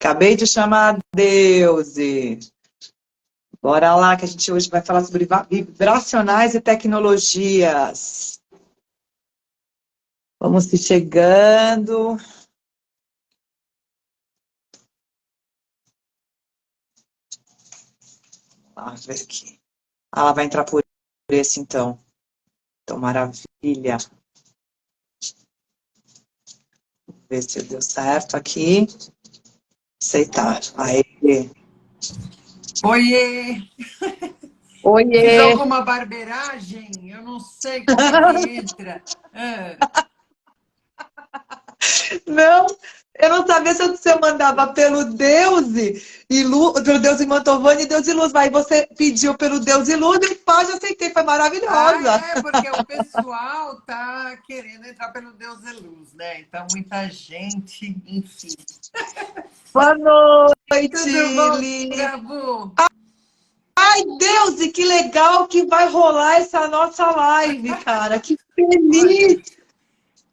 Acabei de chamar a Deuse. Bora lá, que a gente hoje vai falar sobre vibracionais e tecnologias. Vamos se chegando. Vamos ver aqui. Ela vai entrar por esse, então. Então, maravilha. Vamos ver se deu certo aqui. Aceitar. Aê. Oiê! Fiz Oiê! alguma barbeiragem? Eu não sei como é que entra. Não, eu não sabia se eu mandava pelo Deuse e Luz, pelo Deuse Mantovani e Deus e Luz, mas você pediu pelo Deus e Luz e pá, já aceitei, foi maravilhosa. Porque o pessoal tá querendo entrar pelo Deus é Luz, né? Então, muita gente, enfim. Boa noite, Tudo bom, Lili. Gabu? Ai, Deuse, que legal que vai rolar essa nossa live, cara. Que feliz! Olha,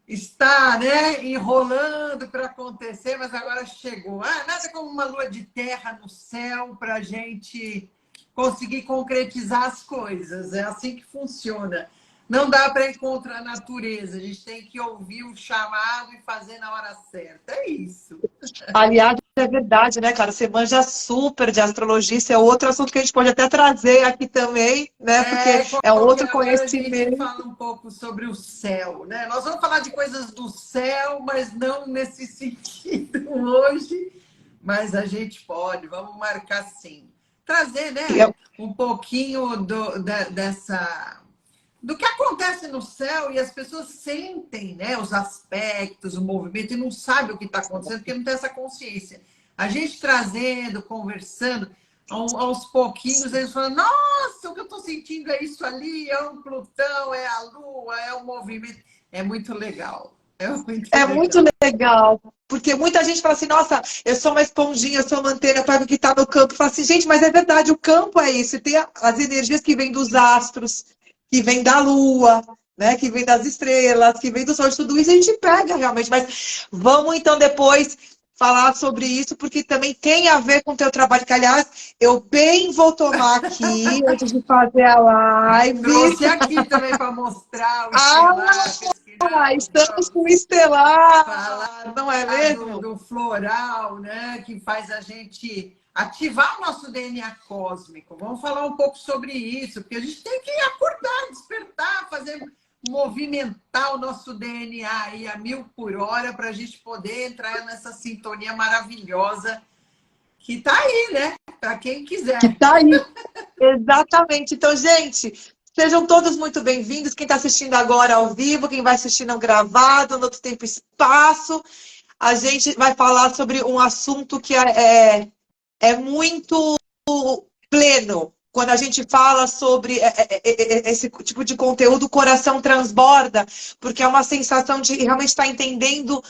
está, né, enrolando para acontecer, mas agora chegou. Nada como uma lua de terra no céu para a gente conseguir concretizar as coisas. É assim que funciona. Não dá para encontrar a natureza. A gente tem que ouvir o chamado e fazer na hora certa. É isso. Aliás, é verdade, né, cara? Você manja super de astrologia, isso é outro assunto que a gente pode até trazer aqui também, né? Porque é outro Qualquer hora a gente conhecimento. fala um pouco sobre o céu, né? Nós vamos falar de coisas do céu, mas não nesse sentido hoje. Mas a gente pode, vamos marcar sim. Trazer, né, um pouquinho do que acontece no céu e as pessoas sentem, né, os aspectos, o movimento e não sabem o que está acontecendo porque não tem essa consciência. A gente trazendo, conversando, aos pouquinhos eles falam, nossa, o que eu estou sentindo é isso ali, é um Plutão, é a Lua, é o movimento. É muito legal. É muito legal, porque muita gente fala assim, nossa, eu sou uma esponjinha, eu sou uma antena para o que está no campo. Fala assim, gente, mas é verdade, o campo é isso. E tem as energias que vêm dos astros, que vêm da lua, né, que vêm das estrelas, que vêm do sol, de tudo isso a gente pega realmente. Mas vamos então depois falar sobre isso, porque também tem a ver com o teu trabalho, que aliás, eu bem vou tomar aqui antes de fazer a live. Trouxe aqui também para mostrar o Ah, estelar, estamos com o falar estelar, não é mesmo? do floral, né, que faz a gente ativar o nosso DNA cósmico. Vamos falar um pouco sobre isso, porque a gente tem que acordar, despertar, fazer movimentar o nosso DNA aí a 1000 por hora para a gente poder entrar nessa sintonia maravilhosa que está aí, né? Para quem quiser. Que tá aí. Exatamente. Então, gente, sejam todos muito bem-vindos. Quem está assistindo agora ao vivo, quem vai assistir no gravado, no outro tempo e espaço. A gente vai falar sobre um assunto que é muito pleno. Quando a gente fala sobre esse tipo de conteúdo, o coração transborda, porque é uma sensação de realmente estar entendendo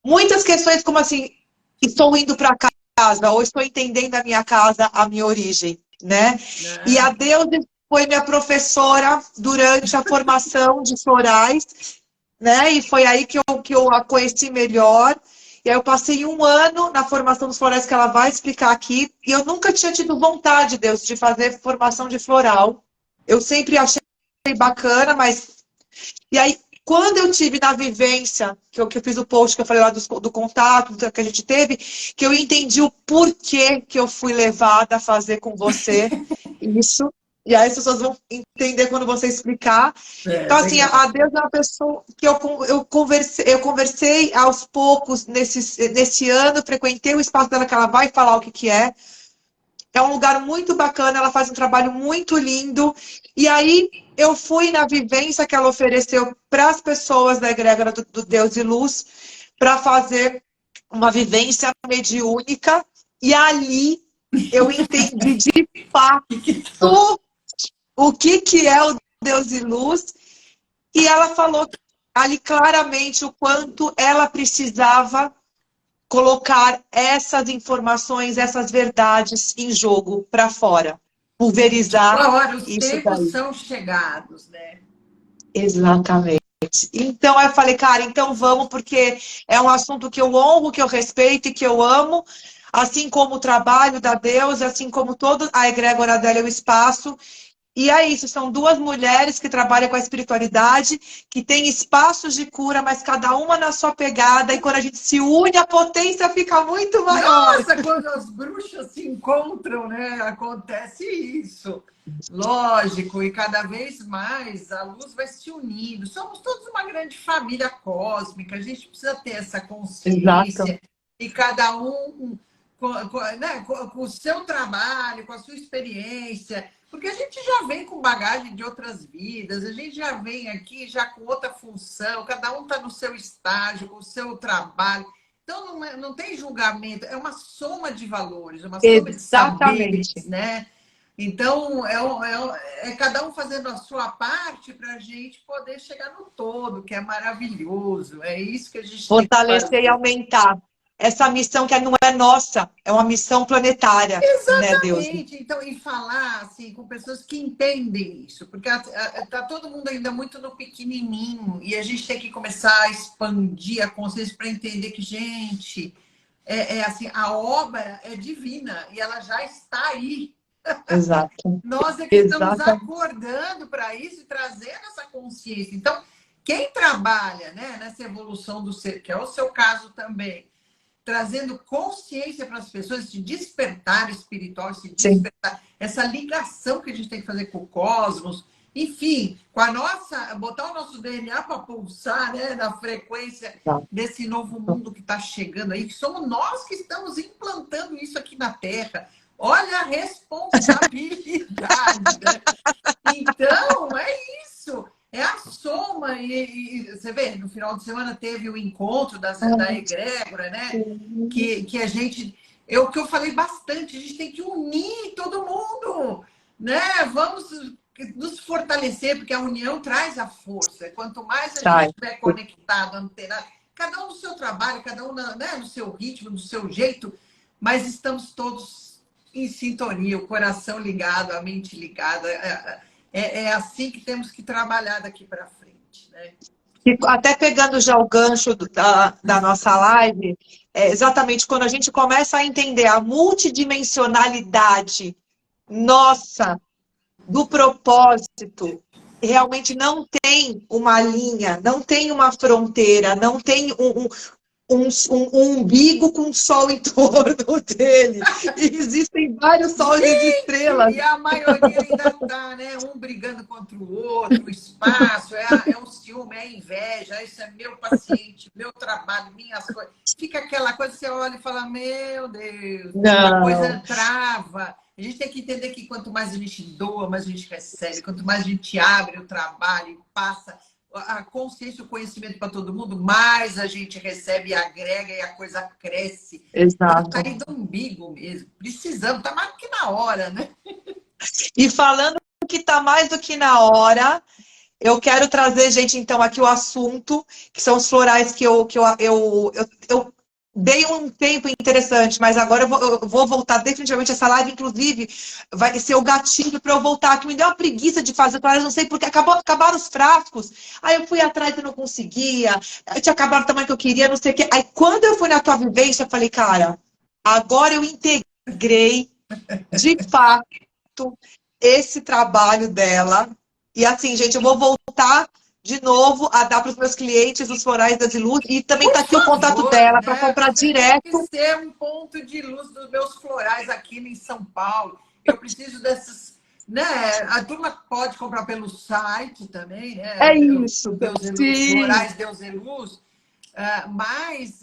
muitas questões, como assim, estou indo para casa, ou estou entendendo a minha casa, a minha origem, né? E a Deusa foi minha professora durante a formação de florais, né? E foi aí que eu a conheci melhor. E aí eu passei um ano na formação dos florais que ela vai explicar aqui. E eu nunca tinha tido vontade, Deus, de fazer formação de floral. Eu sempre achei bacana, mas... E aí, quando eu tive na vivência, que eu fiz o post que eu falei lá do contato que a gente teve, que eu entendi o porquê que eu fui levada a fazer com você isso. E aí as pessoas vão entender quando você explicar. Então, assim, Legal. a Deus é uma pessoa que eu conversei aos poucos nesse ano, frequentei o espaço dela que ela vai falar o que é. É um lugar muito bacana, ela faz um trabalho muito lindo. E aí eu fui na vivência que ela ofereceu para as pessoas da egrégora do Deus e Luz, para fazer uma vivência mediúnica. E ali eu entendi de fato o que é o Deus e Luz. E ela falou ali claramente o quanto ela precisava colocar essas informações, essas verdades em jogo para fora. Pulverizar Agora, os isso tempos daí. são chegados, né? Exatamente. Então eu falei, cara, então vamos, porque é um assunto que eu honro, que eu respeito e que eu amo. assim como o trabalho da deusa, assim como toda a egrégora dela e o espaço. E é isso, são duas mulheres que trabalham com a espiritualidade, que têm espaços de cura, mas cada uma na sua pegada, e quando a gente se une, a potência fica muito maior. Nossa, quando as bruxas se encontram, né? Acontece isso. Lógico, e cada vez mais a luz vai se unindo. Somos todos uma grande família cósmica, a gente precisa ter essa Exato. consciência e cada um né, com o seu trabalho, com a sua experiência, porque a gente já vem com bagagem de outras vidas, a gente já vem aqui já com outra função, cada um está no seu estágio, com o seu trabalho. Então, não tem julgamento, é uma soma de valores, uma soma de Exatamente. saberes, né? Então, é cada um fazendo a sua parte para a gente poder chegar no todo, que é maravilhoso. É isso que a gente tem que Fortalecer e fazer. aumentar essa missão que não é nossa, é uma missão planetária, né, Deus? Exatamente. Então, e falar assim, com pessoas que entendem isso, porque está todo mundo ainda muito no pequenininho e a gente tem que começar a expandir a consciência para entender que, gente, assim, a obra é divina e ela já está aí. Exato. Nós é que estamos Exato. acordando para isso e trazendo essa consciência. Então, quem trabalha, né, nessa evolução do ser, que é o seu caso também, trazendo consciência para as pessoas, esse despertar espiritual, esse Sim. despertar, essa ligação que a gente tem que fazer com o cosmos, enfim, com a nossa, botar o nosso DNA para pulsar, né, na frequência desse novo mundo que está chegando aí, que somos nós que estamos implantando isso aqui na Terra. Olha a responsabilidade, né? Então, é isso. É a soma. E você vê, no final de semana teve o encontro da egrégora, né? Que a gente... O que eu falei bastante, a gente tem que unir todo mundo, né? Vamos nos fortalecer, porque a união traz a força. Quanto mais a gente estiver conectado, antenado, cada um no seu trabalho, cada um, né, no seu ritmo, no seu jeito, mas estamos todos em sintonia, o coração ligado, a mente ligada. É assim que temos que trabalhar daqui para frente, né? E até pegando já o gancho da nossa live, exatamente quando a gente começa a entender a multidimensionalidade nossa do propósito, realmente não tem uma linha, não tem uma fronteira, não tem um umbigo com sol em torno dele. E existem vários sóis e estrelas. E a maioria ainda está, né? Um brigando contra o outro, o espaço, é o ciúme, é a inveja, isso é meu paciente, meu trabalho, minhas coisas. Fica aquela coisa que você olha e fala, meu Deus, a coisa trava. A gente tem que entender que quanto mais a gente doa, mais a gente recebe. Quanto mais a gente abre o trabalho e passa a consciência e o conhecimento para todo mundo, mais a gente recebe e agrega e a coisa cresce. Exato. Tá aí do umbigo mesmo. Precisamos, tá mais do que na hora, né? E falando que tá mais do que na hora, eu quero trazer, gente, então, aqui o assunto, que são os florais que eu dei um tempo interessante, mas agora eu vou voltar definitivamente essa live, inclusive, vai ser o gatilho para eu voltar, que me deu uma preguiça de fazer, não sei porque, acabaram os frascos, aí eu fui atrás e não conseguia, tinha acabado o tamanho que eu queria, não sei o quê. Aí quando eu fui na tua vivência, eu falei, cara, agora eu integrei, de fato, esse trabalho dela, e assim, gente, eu vou voltar de novo a dar para os meus clientes os florais da Ziluz. E também está aqui o contato dela para comprar direto. Tem que ser um ponto de luz dos meus florais aqui em São Paulo. Eu preciso dessas... Né? A turma pode comprar pelo site também, né? É isso. Deuseluz, florais Deuseluz. Mas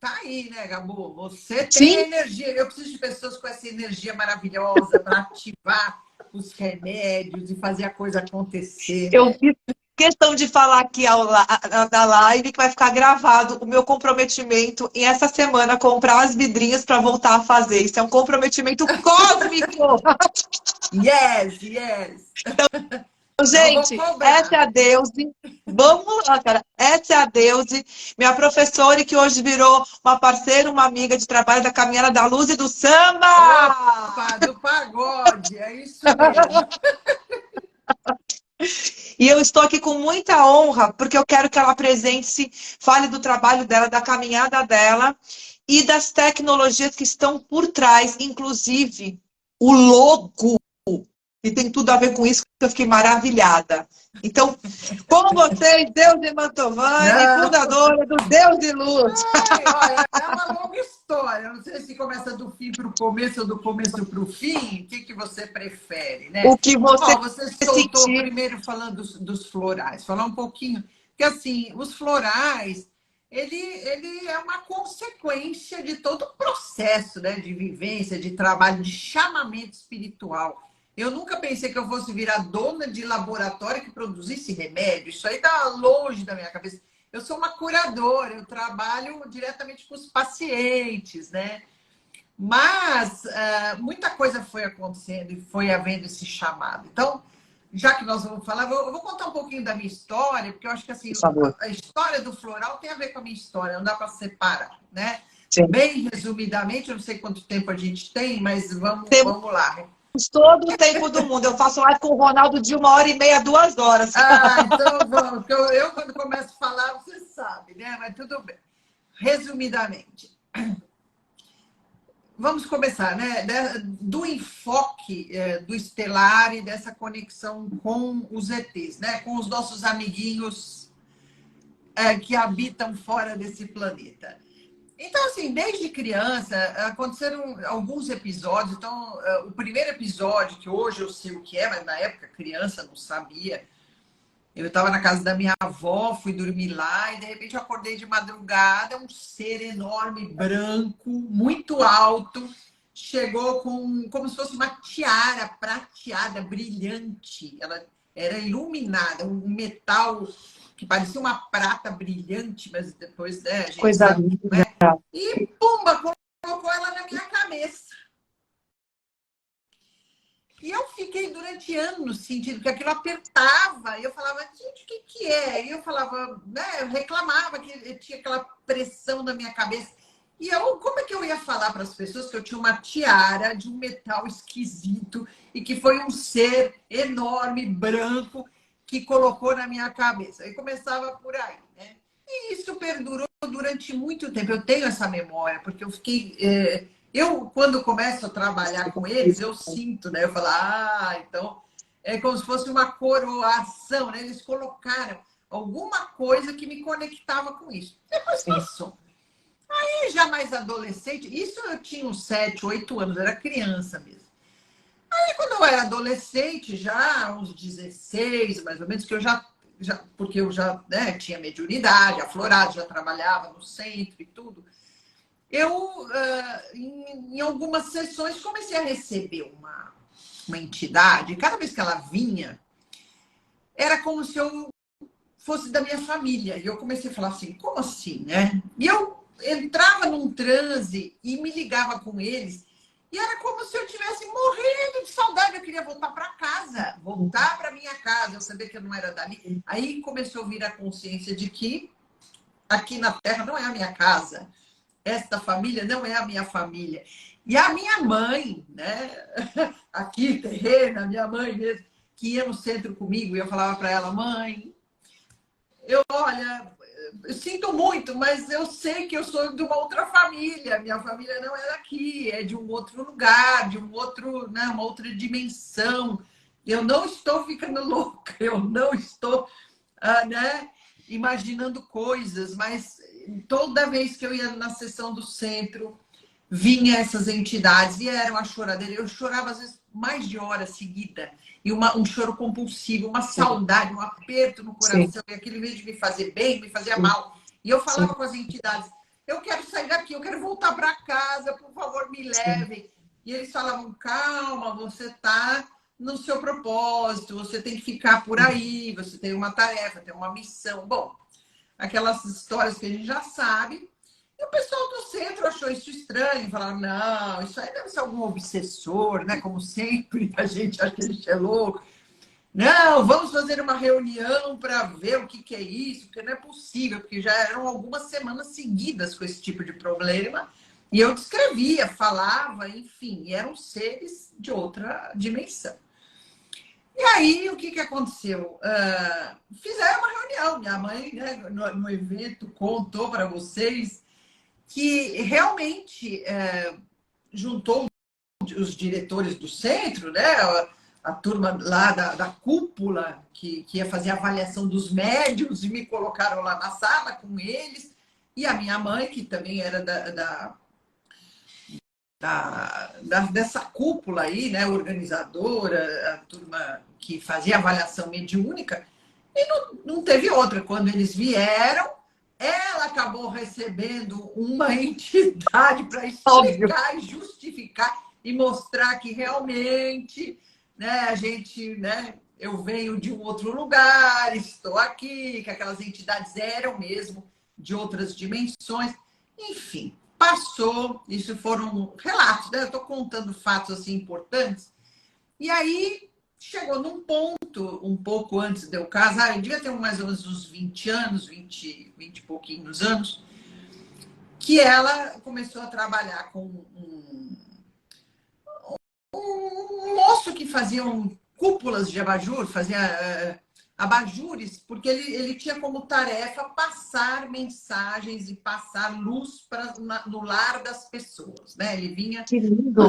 tá aí, né, Gabu? Você tem energia. Eu preciso de pessoas com essa energia maravilhosa para ativar os remédios e fazer a coisa acontecer. Eu fiz questão de falar aqui na live que vai ficar gravado o meu comprometimento em essa semana comprar as vidrinhas para voltar a fazer. Isso é um comprometimento cósmico. Yes, yes. Então, gente, essa é a Deusi. Vamos lá, cara. Essa é a Deusi, minha professora que hoje virou uma parceira, uma amiga de trabalho da Caminhada da Luz e do Samba. Opa, do pagode, é isso mesmo. E eu estou aqui com muita honra, porque eu quero que ela apresente-se, fale do trabalho dela, da caminhada dela. e das tecnologias que estão por trás, inclusive o logo, e tem tudo a ver com isso, que eu fiquei maravilhada. Então, com vocês, Deus de Mantovani, Não. fundadora do Deus de Luz. Ai, olha, é uma longa história. Não sei se começa do fim para o começo ou do começo para o fim. O que você prefere, né? O que você Ó, você soltou sentir. primeiro falando dos florais. Falar um pouquinho. Porque, assim, os florais, ele é uma consequência de todo o processo, né? De vivência, de trabalho, de chamamento espiritual. Eu nunca pensei que eu fosse virar dona de laboratório que produzisse remédio. Isso aí está longe da minha cabeça. Eu sou uma curadora, eu trabalho diretamente com os pacientes, né? Mas muita coisa foi acontecendo e foi havendo esse chamado. Então, já que nós vamos falar, eu vou contar um pouquinho da minha história, porque eu acho que assim, Por favor. a história do floral tem a ver com a minha história, não dá para separar, né? Sim. Bem resumidamente, eu não sei quanto tempo a gente tem, mas vamos lá. Todo o tempo do mundo. Eu faço live com o Ronaldo de 1h30, 2 horas. Ah, então vamos. Porque eu, quando começo a falar, você sabe, né? Mas tudo bem. Resumidamente, vamos começar, né? Do enfoque do estelar e dessa conexão com os ETs, né? Com os nossos amiguinhos que habitam fora desse planeta. Então, assim, desde criança, aconteceram alguns episódios. Então, o primeiro episódio, que hoje eu sei o que é, mas na época criança não sabia. Eu estava na casa da minha avó, fui dormir lá e de repente eu acordei de madrugada, um ser enorme, branco, muito alto, chegou como se fosse uma tiara prateada, brilhante. Ela era iluminada, um metal que parecia uma prata brilhante, mas depois, né, a gente Coisa sabe, linda. né? E pumba, colocou ela na minha cabeça. E eu fiquei durante anos sentindo que aquilo apertava. E eu falava, gente, o que é? E eu falava, né? Eu reclamava que tinha aquela pressão na minha cabeça. E eu, como é que eu ia falar para as pessoas que eu tinha uma tiara de um metal esquisito e que foi um ser enorme, branco, que colocou na minha cabeça? E começava por aí, né? E isso perdurou durante muito tempo. Eu tenho essa memória, porque eu fiquei... Eu, quando começo a trabalhar com eles, eu sinto, né? Eu falo, então é como se fosse uma coroação, né? Eles colocaram alguma coisa que me conectava com isso. Depois passou. Aí, já mais adolescente, isso eu tinha uns 7, 8 anos, era criança mesmo. Aí, quando eu era adolescente, já uns 16, mais ou menos, que eu já porque eu já, né, tinha mediunidade, aflorado, já trabalhava no centro e tudo. Eu, em algumas sessões, comecei a receber uma entidade. Cada vez que ela vinha, era como se eu fosse da minha família. E eu comecei a falar assim, como assim, né? E eu entrava num transe e me ligava com eles. E era como se eu estivesse morrendo de saudade. Eu queria voltar para casa, voltar para minha casa. Eu sabia que eu não era dali. Aí começou a vir a consciência de que aqui na Terra não é a minha casa. Esta família não é a minha família. E a minha mãe, né? Aqui, terrena, minha mãe mesmo, que ia no centro comigo, e eu falava para ela, mãe, olha, eu sinto muito, mas eu sei que eu sou de uma outra família. Minha família não é daqui, é de um outro lugar, de um outro, né, uma outra dimensão. Eu não estou ficando louca, eu não estou, né, imaginando coisas, mas toda vez que eu ia na sessão do centro, vinha essas entidades e era uma choradeira. Eu chorava, às vezes, mais de hora seguida. E um choro compulsivo, uma saudade, um aperto no coração. Sim. E aquilo, em vez de me fazer bem, me fazia mal. E eu falava Sim. com as entidades, eu quero sair daqui, eu quero voltar para casa, por favor, me levem. Sim. E eles falavam, calma, você está no seu propósito, você tem que ficar por aí, você tem uma tarefa, tem uma missão. Bom, aquelas histórias que a gente já sabe. E o pessoal do centro achou isso estranho, falaram, não, isso aí deve ser algum obsessor, né? Como sempre, a gente acha que a gente é louco. Não, vamos fazer uma reunião para ver o que é isso, porque não é possível, porque já eram algumas semanas seguidas com esse tipo de problema. E eu descrevia, falava, enfim, e eram seres de outra dimensão. E aí, o que aconteceu? Fizeram uma reunião. Minha mãe, né, no evento, contou para vocês. que realmente juntou os diretores do centro, né? A turma lá da cúpula, que ia fazer a avaliação dos médios, e me colocaram lá na sala com eles, e a minha mãe, que também era dessa cúpula aí, né? Organizadora, a turma que fazia avaliação mediúnica, e não teve outra. Quando eles vieram, ela acabou recebendo uma entidade para explicar e justificar e mostrar que realmente, né, a gente, né, eu venho de um outro lugar, estou aqui, que aquelas entidades eram mesmo de outras dimensões. Enfim, passou, isso foram relatos, né? Eu estou contando fatos assim importantes. E aí chegou num ponto, um pouco antes de eu casar, eu devia ter mais ou menos uns 20 anos, 20 e pouquinhos anos, que ela começou a trabalhar com um moço que fazia cúpulas de abajur, fazia abajures, porque ele tinha como tarefa passar mensagens e passar luz no lar das pessoas, né? Ele vinha... Que lindo!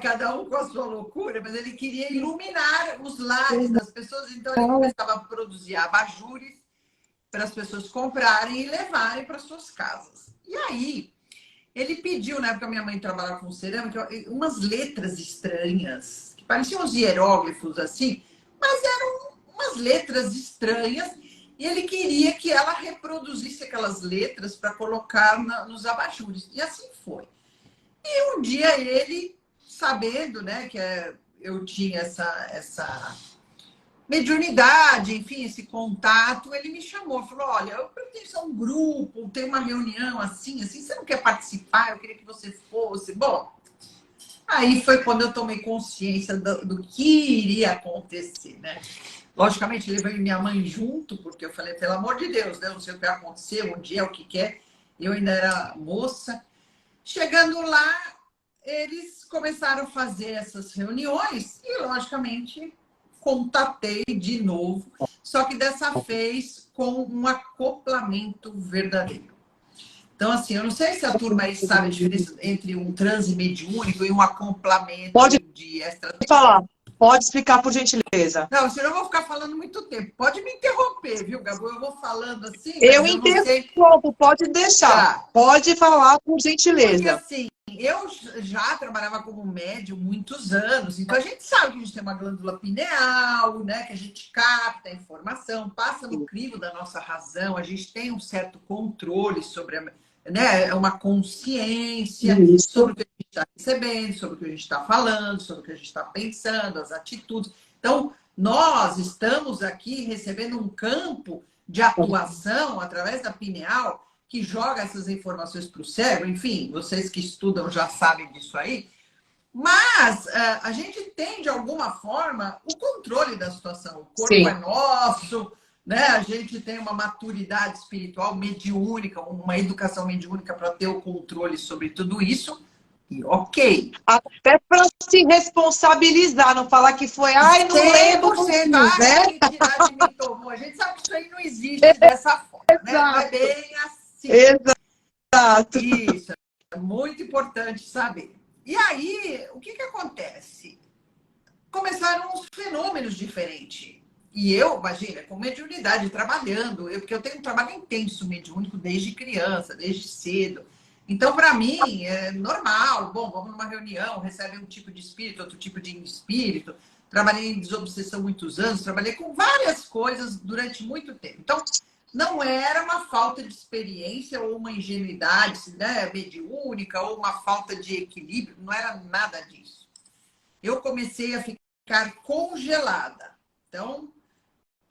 Cada um com a sua loucura, mas ele queria iluminar os lares das pessoas, então ele começava a produzir abajures para as pessoas comprarem e levarem para suas casas. E aí, ele pediu, na época minha mãe trabalhava com cerâmica, umas letras estranhas, que pareciam uns hieróglifos assim, mas eram umas letras estranhas, e ele queria que ela reproduzisse aquelas letras para colocar nos abajures. E assim foi. E um dia ele, sabendo, né, que eu tinha essa mediunidade, enfim, esse contato, ele me chamou, falou, olha, eu pertenço a um grupo, tem uma reunião assim, você não quer participar? Eu queria que você fosse. Bom, aí foi quando eu tomei consciência do que iria acontecer, né? Logicamente, levei minha mãe junto, porque eu falei, pelo amor de Deus, né? Não sei o que vai acontecer, um dia, o que quer. Eu ainda era moça. Chegando lá, eles começaram a fazer essas reuniões e, logicamente, contatei de novo, só que dessa vez com um acoplamento verdadeiro. Então, assim, eu não sei se a turma aí sabe a diferença entre um transe mediúnico e um acoplamento de extraterrestre. Falar. Pode explicar, por gentileza. Não, senão eu vou ficar falando muito tempo. Pode me interromper, viu, Gabu? Eu vou falando assim, mas Eu eu não sei... interrompo, pode deixar. Tá. Pode falar, por Porque, gentileza. assim, eu já trabalhava como médium muitos anos, então a gente sabe que a gente tem uma glândula pineal, né? Que a gente capta a informação, passa no crivo da nossa razão, a gente tem um certo controle sobre né, uma consciência sobre o que a gente está recebendo, sobre o que a gente está falando, sobre o que a gente está pensando, as atitudes. Então, nós estamos aqui recebendo um campo de atuação através da pineal que joga essas informações para o cérebro, enfim, vocês que estudam já sabem disso aí, mas a gente tem, de alguma forma, o controle da situação. O corpo é nosso, né? A gente tem uma maturidade espiritual mediúnica, uma educação mediúnica para ter o controle sobre tudo isso, e ok. Até para se responsabilizar, não falar que foi, ai, não lembro, né? A entidade me tomou. A gente sabe que isso aí não existe dessa forma, né? Não é bem assim. Exato. Isso, é muito importante saber. E aí, o que acontece? Começaram uns fenômenos diferentes. E eu, imagina, com mediunidade, trabalhando, porque eu tenho um trabalho intenso mediúnico desde criança, desde cedo. Então, para mim, é normal. Bom, vamos numa reunião, recebe um tipo de espírito, outro tipo de espírito. Trabalhei em desobsessão muitos anos, trabalhei com várias coisas durante muito tempo. Então, não era uma falta de experiência ou uma ingenuidade, né, mediúnica ou uma falta de equilíbrio, não era nada disso. Eu comecei a ficar congelada. Então,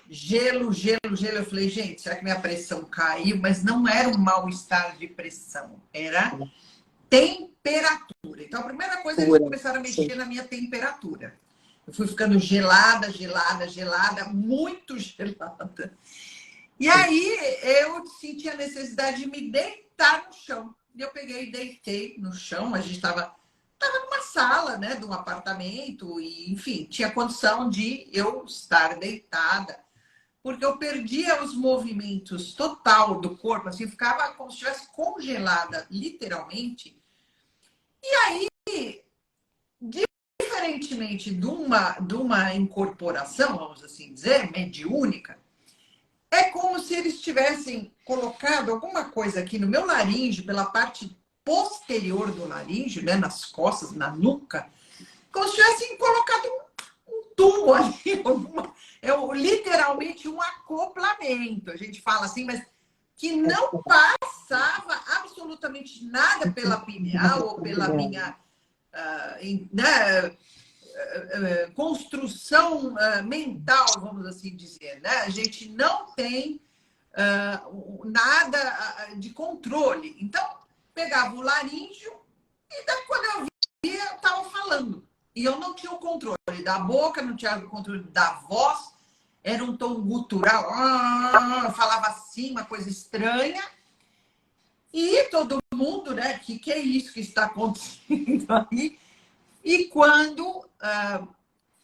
gelo. Eu falei, gente, será que minha pressão caiu? Mas não era um mal-estar de pressão, era temperatura. Então, a primeira coisa, eles começaram a mexer na minha temperatura. Eu fui ficando gelada, muito gelada. E aí, eu senti a necessidade de me deitar no chão. E eu peguei e deitei no chão. A gente estava numa sala, né, de um apartamento. E, enfim, tinha condição de eu estar deitada. porque eu perdia os movimentos total do corpo, assim, ficava como se estivesse congelada, literalmente. E aí, diferentemente de uma incorporação, vamos assim dizer, mediúnica, é como se eles tivessem colocado alguma coisa aqui no meu laríngeo, pela parte posterior do laríngeo, né, nas costas, na nuca, como se tivessem colocado um tubo ali, literalmente um acoplamento. A gente fala assim, mas que não passava absolutamente nada pela pineal ou pela minha né, construção mental, vamos assim dizer. Né? A gente não tem nada de controle. Então, pegava o laríngeo e daí, quando eu via, eu estava falando. E eu não tinha o controle da boca, não tinha o controle da voz, era um tom gutural, falava assim, uma coisa estranha. E todo mundo, né? Que é isso que está acontecendo aí? E quando,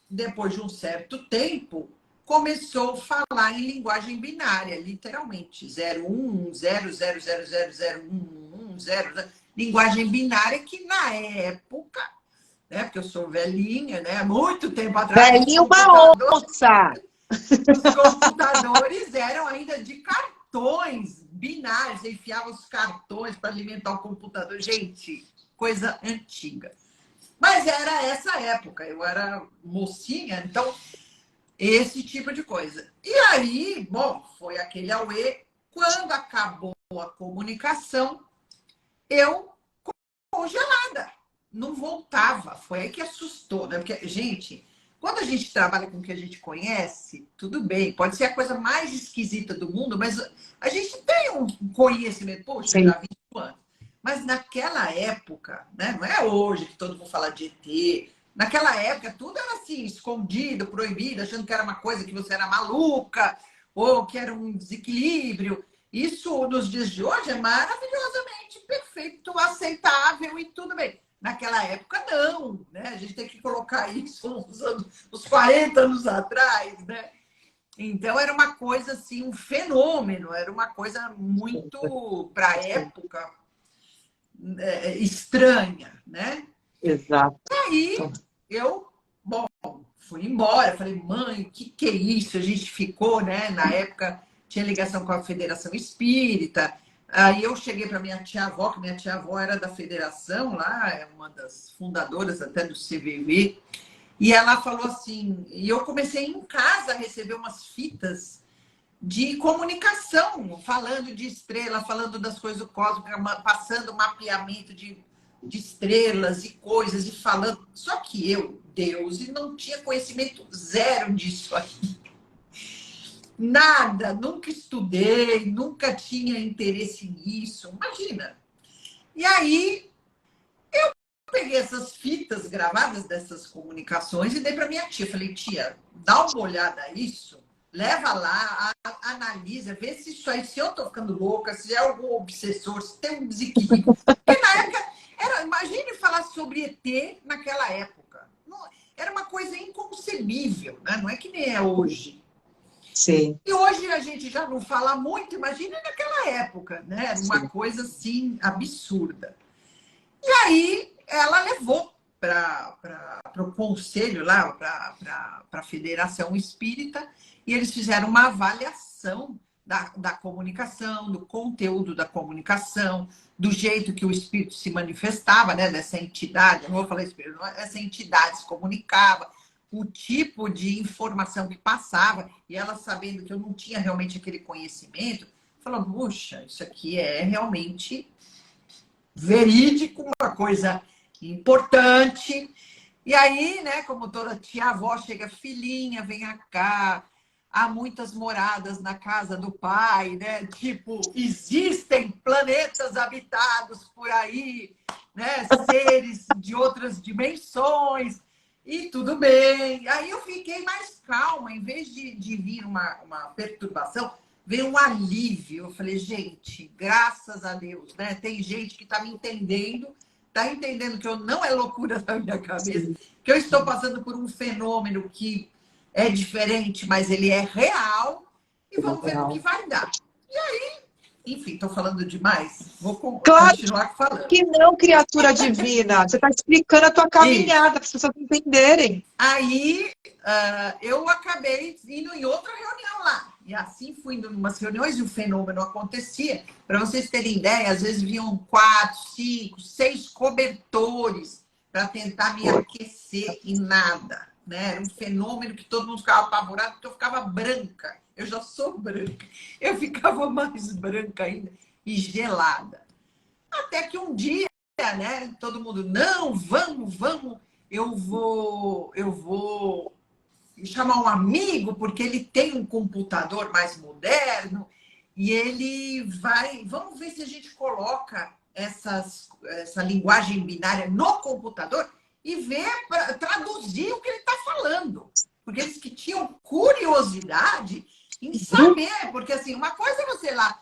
depois de um certo tempo, começou a falar em linguagem binária, literalmente. 01, 00000110, linguagem binária que na época, né, porque eu sou velhinha, né, muito tempo atrás, Velhinha uma onça! os computadores eram ainda de cartões binários, você enfiava os cartões para alimentar o computador. Gente, coisa antiga. Mas era essa época, eu era mocinha, então esse tipo de coisa. E aí, bom, foi aquele auê. Quando acabou a comunicação, eu congelada, não voltava. Foi aí que assustou, né? Porque, gente, quando a gente trabalha com o que a gente conhece, tudo bem, pode ser a coisa mais esquisita do mundo, mas a gente tem um conhecimento, poxa, já vi isso antes. Mas naquela época, né? Não é hoje que todo mundo fala de ET. Naquela época, tudo era assim, escondido, proibido, achando que era uma coisa que você era maluca, ou que era um desequilíbrio. Isso, nos dias de hoje, é maravilhosamente perfeito, aceitável e tudo bem. Naquela época, não, né? A gente tem que colocar isso uns 40 anos atrás, né? Então, era uma coisa, assim, um fenômeno, era uma coisa muito, para a época, estranha, né? Exato. E aí, eu, bom, fui embora. Falei, mãe, o que é isso? A gente ficou, né? Na época, tinha ligação com a Federação Espírita. Aí eu cheguei para minha tia-avó, que minha tia-avó era da federação lá, é uma das fundadoras até do CVV. E ela falou assim, e eu comecei em casa a receber umas fitas de comunicação, falando de estrela, falando das coisas cósmicas, passando mapeamento de estrelas e coisas, e falando. Só que eu, Deus, e não tinha conhecimento zero disso aqui. Nada, nunca estudei, nunca tinha interesse nisso, imagina. E aí, eu peguei essas fitas gravadas dessas comunicações e dei para minha tia. Falei, tia, dá uma olhada nisso, leva lá, analisa, vê se isso aí, se eu tô ficando louca, se é algum obsessor, se tem um desequilíbrio. Porque na época, imagine falar sobre ET naquela época. Era uma coisa inconcebível, né? Não é que nem é hoje. Sim. E hoje a gente já não fala muito, imagine naquela época, né? Era uma coisa assim absurda. E aí ela levou para o conselho lá, para a Federação Espírita, e eles fizeram uma avaliação da comunicação, do conteúdo da comunicação, do jeito que o espírito se manifestava, né? Dessa entidade, eu não vou falar espírito, essa entidade se comunicava, o tipo de informação que passava, e ela sabendo que eu não tinha realmente aquele conhecimento, falou, puxa, isso aqui é realmente verídico, uma coisa importante. E aí, né, como toda tia-avó, chega, filhinha, vem cá, há muitas moradas na casa do pai, né? Tipo, existem planetas habitados por aí, né? Seres de outras dimensões, e tudo bem. Aí eu fiquei mais calma, em vez de vir uma perturbação, veio um alívio. Eu falei, gente, graças a Deus, né? Tem gente que está me entendendo, está entendendo que eu não é loucura da minha cabeça, que eu estou passando por um fenômeno que é diferente, mas ele é real. e vamos ver no que vai dar. E aí, enfim, estou falando demais, vou Claro continuar falando. que não, criatura divina. Você está explicando a tua caminhada para as pessoas entenderem. Aí eu acabei indo em outra reunião lá. E assim fui indo em umas reuniões e o fenômeno acontecia. Para vocês terem ideia, às vezes vinham 4, 5, 6 cobertores para tentar me aquecer e nada. Né? Era um fenômeno que todo mundo ficava apavorado, porque eu ficava branca. Eu já sou branca. Eu ficava mais branca ainda e gelada. Até que um dia, né, todo mundo, não, vamos, eu vou chamar um amigo, porque ele tem um computador mais moderno, e ele vai, vamos ver se a gente coloca essa linguagem binária no computador e ver, traduzir o que ele está falando. Porque eles que tinham curiosidade em saber, porque assim, uma coisa é você lá,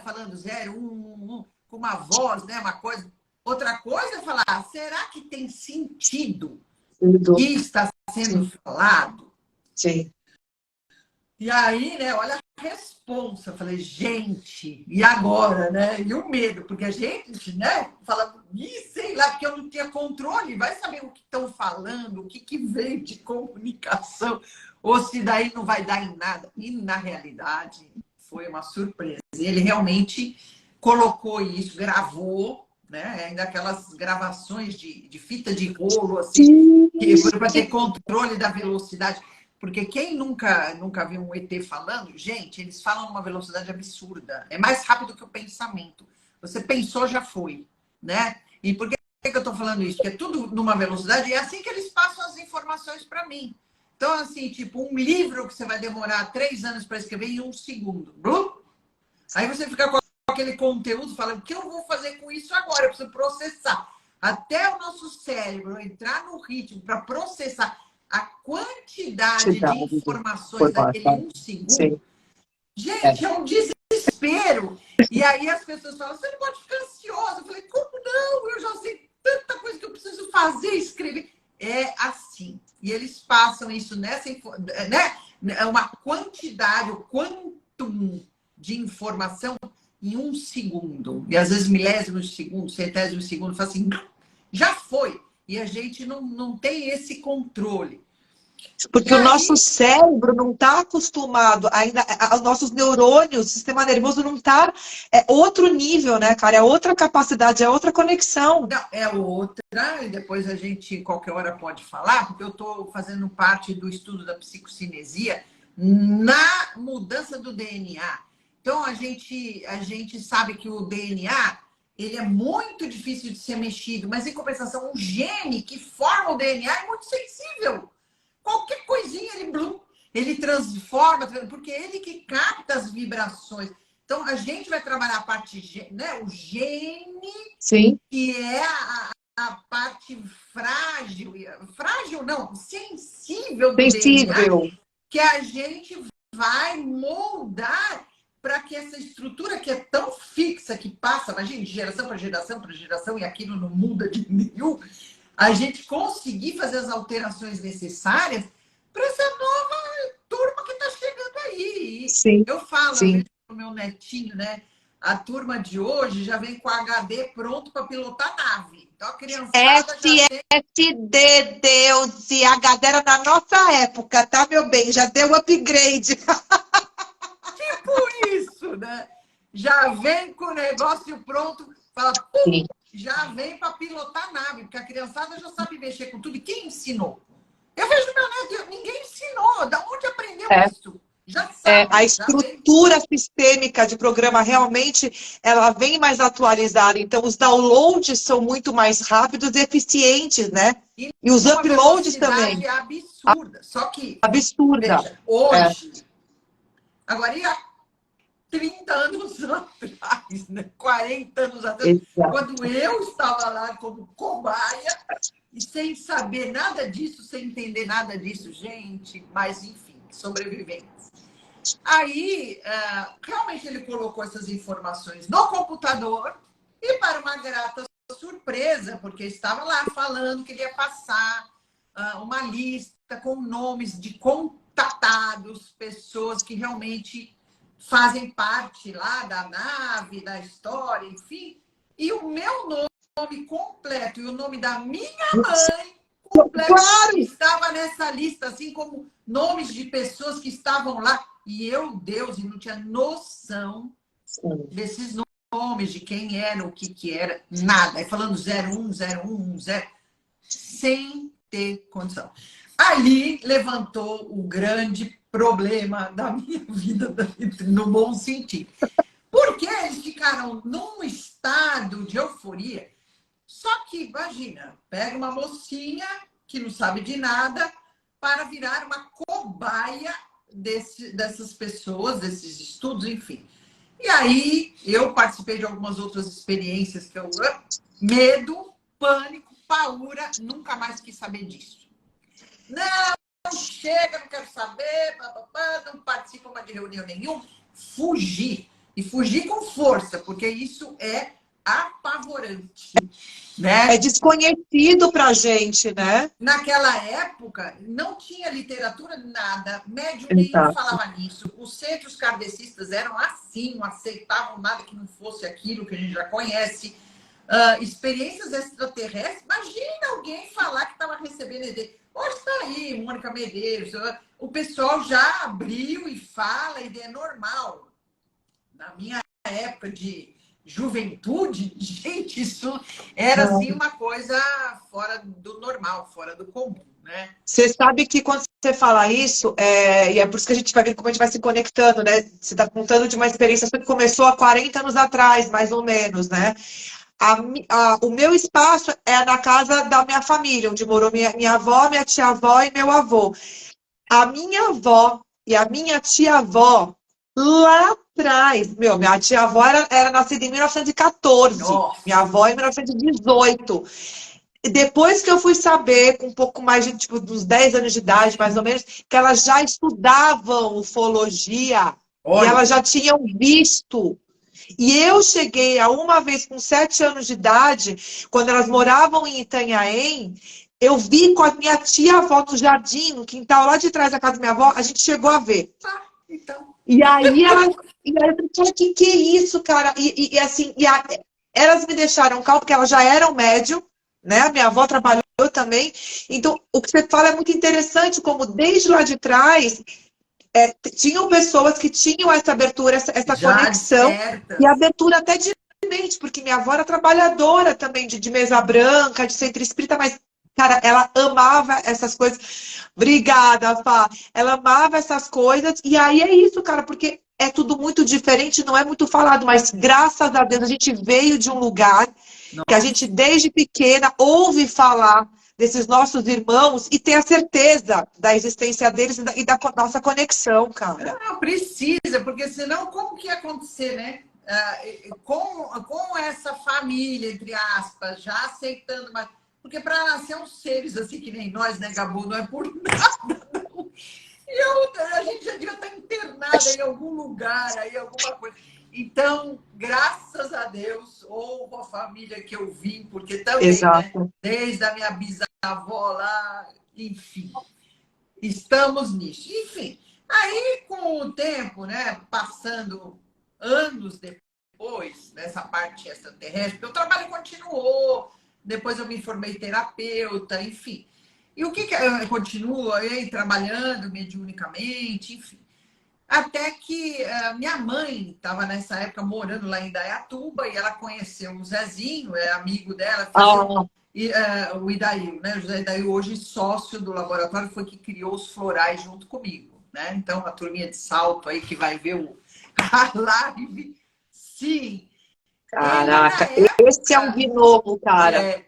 falando 0, 1, com uma voz, né, uma coisa. Outra coisa é falar, será que tem sentido o que está sendo falado? Sim. E aí, né, olha a responsa. Eu falei, gente, e agora, né? E o medo, porque a gente, né, fala, sei lá, porque eu não tinha controle, vai saber o que estão falando, o que veio de comunicação, ou se daí não vai dar em nada. E, na realidade, foi uma surpresa. Ele realmente colocou isso, gravou, né? Ainda aquelas gravações de fita de rolo, assim, para ter controle da velocidade. Porque quem nunca viu um ET falando, gente, eles falam numa velocidade absurda. É mais rápido que o pensamento. Você pensou, já foi, né? E por que eu estou falando isso? Porque é tudo numa velocidade e é assim que eles passam as informações para mim. Então, assim, tipo, um livro que você vai demorar 3 anos para escrever em 1 segundo. Aí você fica com aquele conteúdo falando, o que eu vou fazer com isso agora? Eu preciso processar. Até o nosso cérebro entrar no ritmo para processar a quantidade de informações daquele 1 segundo. Sim. Gente, é um desespero. E aí as pessoas falam, você não pode ficar ansiosa. Eu falei, como não? Eu já sei tanta coisa que eu preciso fazer, escrever. É assim. E eles passam isso nessa, né? É uma quantidade, o quantum de informação em 1 segundo. E às vezes milésimos de segundo, centésimos de segundo, fala assim, já foi. E a gente não tem esse controle. Porque o nosso cérebro não está acostumado ainda, os nossos neurônios, o sistema nervoso não está. É outro nível, né, cara? É outra capacidade, é outra conexão. Não, é outra, e depois a gente, qualquer hora, pode falar, porque eu estou fazendo parte do estudo da psicocinesia na mudança do DNA. Então, a gente sabe que o DNA ele é muito difícil de ser mexido, mas, em compensação, o gene que forma o DNA é muito sensível. Qualquer coisinha ele transforma, porque é ele que capta as vibrações. Então, a gente vai trabalhar a parte, né, o gene, sim, que é a parte frágil não, sensível do DNA, que a gente vai moldar para que essa estrutura que é tão fixa, que passa, imagina, de geração para geração, e aquilo não muda de nenhum, a gente conseguir fazer as alterações necessárias para essa nova turma que está chegando aí. Sim, eu falo para o meu netinho, né? A turma de hoje já vem com HD pronto para pilotar nave. Então a criançada SSD, Deus, e HD era na nossa época, tá, meu bem? Já deu upgrade. Tipo isso, né? Já vem com o negócio pronto, fala, pum, já vem para pilotar a nave, porque a criançada já sabe mexer com tudo. E quem ensinou? Eu vejo meu neto, ninguém ensinou. Da onde aprendeu isso? Já sabe. A estrutura sistêmica de programa realmente ela vem mais atualizada. Então, os downloads são muito mais rápidos e eficientes, né? E os uploads também. É absurda. Só que, absurda. Veja, hoje, agora e há 30 anos atrás, né? 40 anos atrás, quando eu estava lá como cobaia, e sem saber nada disso, sem entender nada disso, gente, mas enfim, sobreviventes. Aí, realmente ele colocou essas informações no computador e, para uma grata surpresa, porque estava lá falando que ele ia passar uma lista com nomes de tratados, pessoas que realmente fazem parte lá da nave, da história, enfim. E o meu nome completo e o nome da minha mãe completo Claro! estava nessa lista, assim como nomes de pessoas que estavam lá. E eu, Deus, e não tinha noção desses nomes, de quem era, o que era, nada. Aí falando 01, sem ter condição. Ali levantou o grande problema da minha vida, no bom sentido. Porque eles ficaram num estado de euforia. Só que, imagina, pega uma mocinha que não sabe de nada para virar uma cobaia dessas pessoas, desses estudos, enfim. E aí, eu participei de algumas outras experiências que eu... Medo, pânico, paura, nunca mais quis saber disso. Não, chega, não quero saber, não participo mais de reunião nenhuma. Fugir. E fugir com força, porque isso é apavorante, né? É desconhecido pra gente, né? Naquela época, não tinha literatura, nada, médium nenhum Exato. falava nisso. Os centros kardecistas eram assim, não aceitavam nada que não fosse aquilo que a gente já conhece. Experiências extraterrestres, imagina alguém falar que estava recebendo ET. Hoje está aí, Mônica Medeiros, o pessoal já abriu e fala, e é normal. Na minha época de juventude, gente, isso era assim uma coisa fora do normal, fora do comum, né? Você sabe que quando você fala isso, e é por isso que a gente vai ver como a gente vai se conectando, né? Você está contando de uma experiência que começou há 40 anos atrás, mais ou menos, né? O meu espaço é na casa da minha família, onde morou minha avó, minha tia-avó e meu avô. A minha avó e a minha tia-avó, lá atrás, minha tia-avó era nascida em 1914, minha Nossa! avó em 1918. Depois que eu fui saber, com um pouco mais de, tipo, uns 10 anos de idade, mais ou menos, que elas já estudavam ufologia e Olha, elas já tinham visto. E eu cheguei a uma vez com 7 anos de idade, quando elas moravam em Itanhaém, eu vi com a minha tia-avó no jardim, no quintal lá de trás da casa da minha avó, a gente chegou a ver. então. E aí eu falei, que é isso, cara? Assim, elas me deixaram calma, porque elas já eram médium, né? A minha avó trabalhou também. Então, o que você fala é muito interessante, como desde lá de trás, tinham pessoas que tinham essa abertura, essa Já conexão, e despertas. abertura até de mente, porque minha avó era trabalhadora também de mesa branca, de centro espírita, mas, cara, ela amava essas coisas. Obrigada, Fá. Ela amava essas coisas, e aí é isso, cara, porque é tudo muito diferente, não é muito falado, mas graças a Deus a gente veio de um lugar que a gente, desde pequena, ouve falar desses nossos irmãos e ter a certeza da existência deles e da nossa conexão, cara. Não, precisa, porque senão como que ia acontecer, né? Com essa família, entre aspas, já aceitando, mas porque para nascer uns seres assim que nem nós, né, Gabu, não é por nada, não. A gente já devia estar internada em algum lugar, aí alguma coisa. Então, graças a Deus, ou a família que eu vim, porque também, né? Exato. Desde a minha bisavó lá, enfim, estamos nisso. Enfim, aí com o tempo, né, passando anos depois dessa parte extraterrestre, porque o trabalho continuou, depois eu me formei terapeuta, enfim. E o que eu continuo aí trabalhando mediunicamente, enfim. Até que minha mãe estava nessa época morando lá em Indaiatuba e ela conheceu o Zezinho, é amigo dela, filho, Ah, o Idail, né? O José Idail, hoje sócio do laboratório, foi que criou os florais junto comigo, né? Então, a turminha de Salto aí que vai ver a live, sim. Ele, na caraca, esse é um época, gnomo, cara.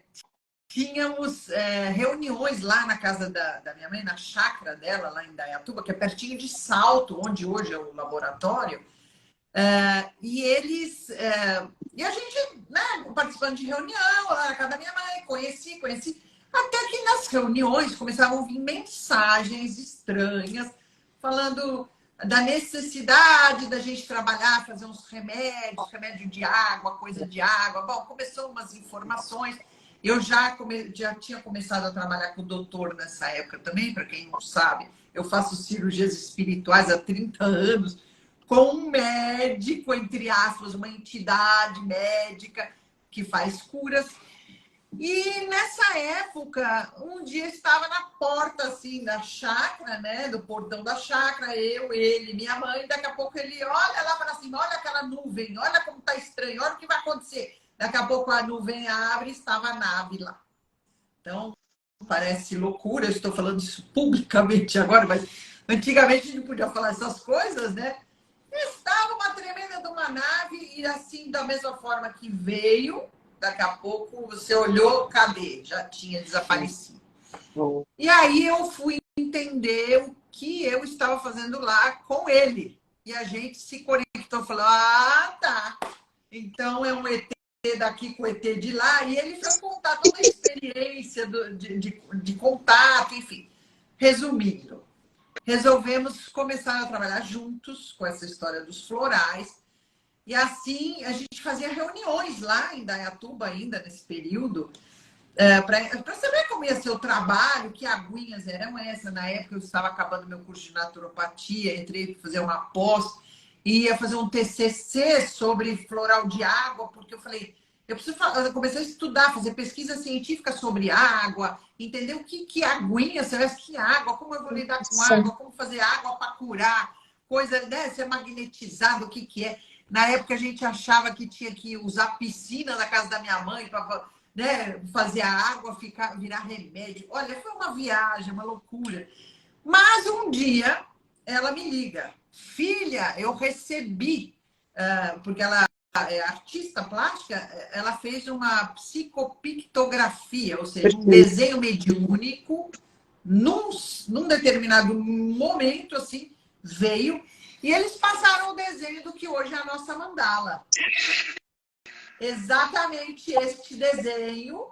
tínhamos reuniões lá na casa da minha mãe, na chácara dela, lá em Indaiatuba, que é pertinho de Salto, onde hoje é o laboratório. E eles. E a gente, né, participando de reunião lá na casa da minha mãe, conheci. Até que nas reuniões começavam a vir mensagens estranhas, falando da necessidade da gente trabalhar, fazer uns remédio de água, coisa de água. Bom, começou umas informações. Eu já tinha começado a trabalhar com o doutor nessa época também, para quem não sabe. Eu faço cirurgias espirituais há 30 anos, com um médico, entre aspas, uma entidade médica que faz curas. E nessa época, um dia estava na porta assim da chácara, né, do portão da chácara, eu, ele, minha mãe, daqui a pouco ele olha lá para cima, olha aquela nuvem, olha como tá estranho, olha o que vai acontecer. Daqui a pouco a nuvem abre e estava a nave lá. Então, parece loucura, eu estou falando isso publicamente agora, mas antigamente a gente não podia falar essas coisas, né? Estava uma tremenda de uma nave e assim, da mesma forma que veio, daqui a pouco você olhou, cadê? Já tinha desaparecido. E aí eu fui entender o que eu estava fazendo lá com ele. E a gente se conectou, falou, ah, tá. Então é um ET daqui com o ET de lá. E ele foi contar toda a experiência de contato, enfim. Resumindo, resolvemos começar a trabalhar juntos com essa história dos florais. E assim, a gente fazia reuniões lá em Dayatuba ainda, nesse período, para saber como ia ser o trabalho, que aguinhas eram essas. Na época, eu estava acabando meu curso de naturopatia, entrei para fazer uma pós, e ia fazer um TCC sobre floral de água, porque eu falei, eu comecei a estudar, fazer pesquisa científica sobre água, entender o que é aguinha, que água, como eu vou lidar com água, como fazer água para curar, coisa, né, ser magnetizado, o que é. Na época, a gente achava que tinha que usar piscina na casa da minha mãe para, né, fazer a água virar remédio. Olha, foi uma viagem, uma loucura. Mas um dia, ela me liga. Filha, eu recebi, porque ela é artista plástica, ela fez uma psicopictografia, ou seja, um desenho mediúnico, num determinado momento, assim, veio, e eles passaram o desenho do que hoje é a nossa mandala. Exatamente este desenho.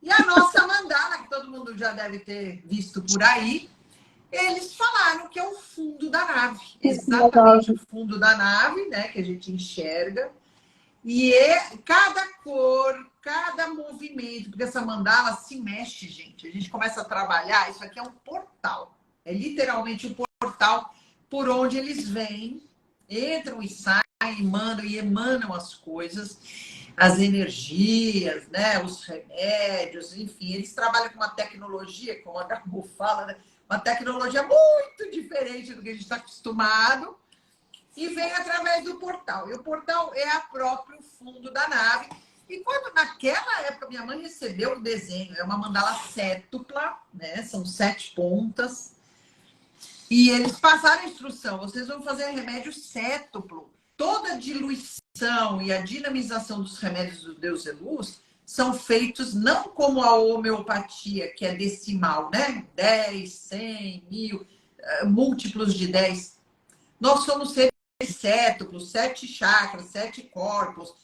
E a nossa mandala, que todo mundo já deve ter visto por aí, eles falaram que é o fundo da nave. Exatamente o fundo da nave, né, que a gente enxerga. E cada cor, cada movimento, porque essa mandala se mexe, gente. A gente começa a trabalhar, isso aqui é um portal. É literalmente um portal por onde eles vêm, entram e saem, mandam e emanam as coisas, as energias, né, os remédios, enfim. Eles trabalham com uma tecnologia, como a Gabu fala, né, uma tecnologia muito diferente do que a gente está acostumado, e vem através do portal. E o portal é o próprio fundo da nave. E quando, naquela época, minha mãe recebeu o desenho, é uma mandala sétupla, né? São 7 pontas. E eles passaram a instrução, vocês vão fazer remédio sétuplo. Toda a diluição e a dinamização dos remédios do Deus é Luz são feitos não como a homeopatia, que é decimal, né? 10, 100, 1000, múltiplos de 10. Nós somos seres sétuplos, 7 chakras, 7 corpos.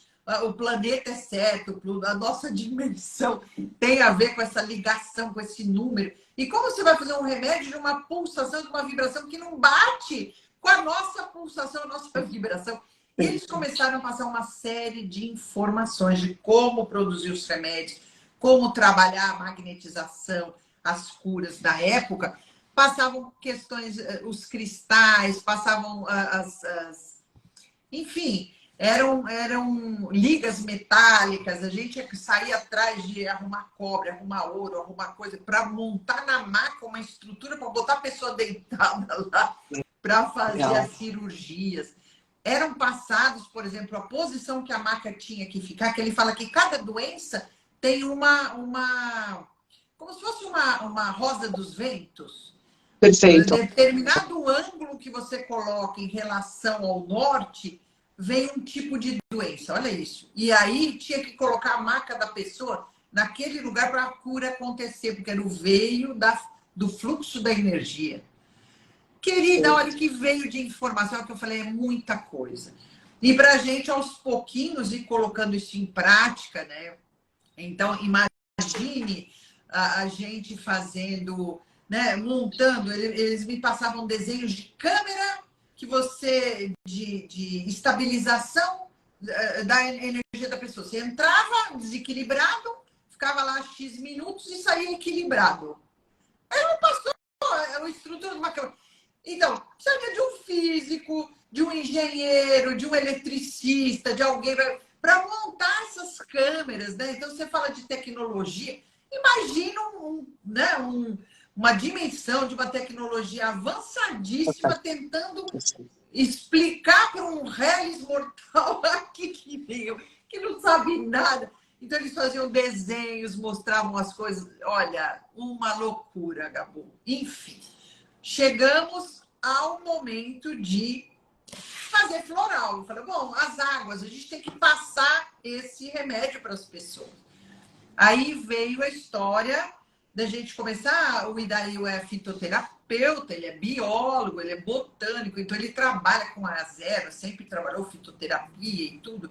O planeta é sétuplo, a nossa dimensão tem a ver com essa ligação, com esse número. E como você vai fazer um remédio de uma pulsação, de uma vibração que não bate com a nossa pulsação, a nossa vibração? E eles começaram a passar uma série de informações de como produzir os remédios, como trabalhar a magnetização, as curas da época. Passavam questões, os cristais, passavam enfim, eram ligas metálicas, a gente saía atrás de arrumar cobre, arrumar ouro, arrumar coisa, para montar na maca uma estrutura para botar a pessoa deitada lá, para fazer as cirurgias. Eram passados, por exemplo, a posição que a maca tinha que ficar, que ele fala que cada doença tem uma como se fosse uma rosa dos ventos. Perfeito. Determinado ângulo que você coloca em relação ao norte, vem um tipo de doença. Olha isso. E aí tinha que colocar a maca da pessoa naquele lugar para a cura acontecer, porque era o veio do fluxo da energia. Querida, olha o que veio de informação, é que eu falei, é muita coisa. E para a gente, aos pouquinhos, ir colocando isso em prática, né? Então, imagine a gente fazendo, né, montando, eles me passavam desenhos de câmera que você, de estabilização da energia da pessoa. Você entrava desequilibrado, ficava lá X minutos e saía equilibrado. Aí não passou, era o instrutor de uma câmera. Então, precisa de um físico, de um engenheiro, de um eletricista, de alguém para montar essas câmeras, né? Então, você fala de tecnologia, imagina né, uma dimensão de uma tecnologia avançadíssima tentando explicar para um réis mortal aqui que nem eu, que não sabe nada. Então, eles faziam desenhos, mostravam as coisas. Olha, uma loucura, Gabu. Enfim, chegamos ao momento de fazer floral. Eu falei, bom, as águas, a gente tem que passar esse remédio para as pessoas. Aí veio a história da gente começar. O Idail é fitoterapeuta, ele é biólogo, ele é botânico, então ele trabalha com a zero, sempre trabalhou fitoterapia e tudo.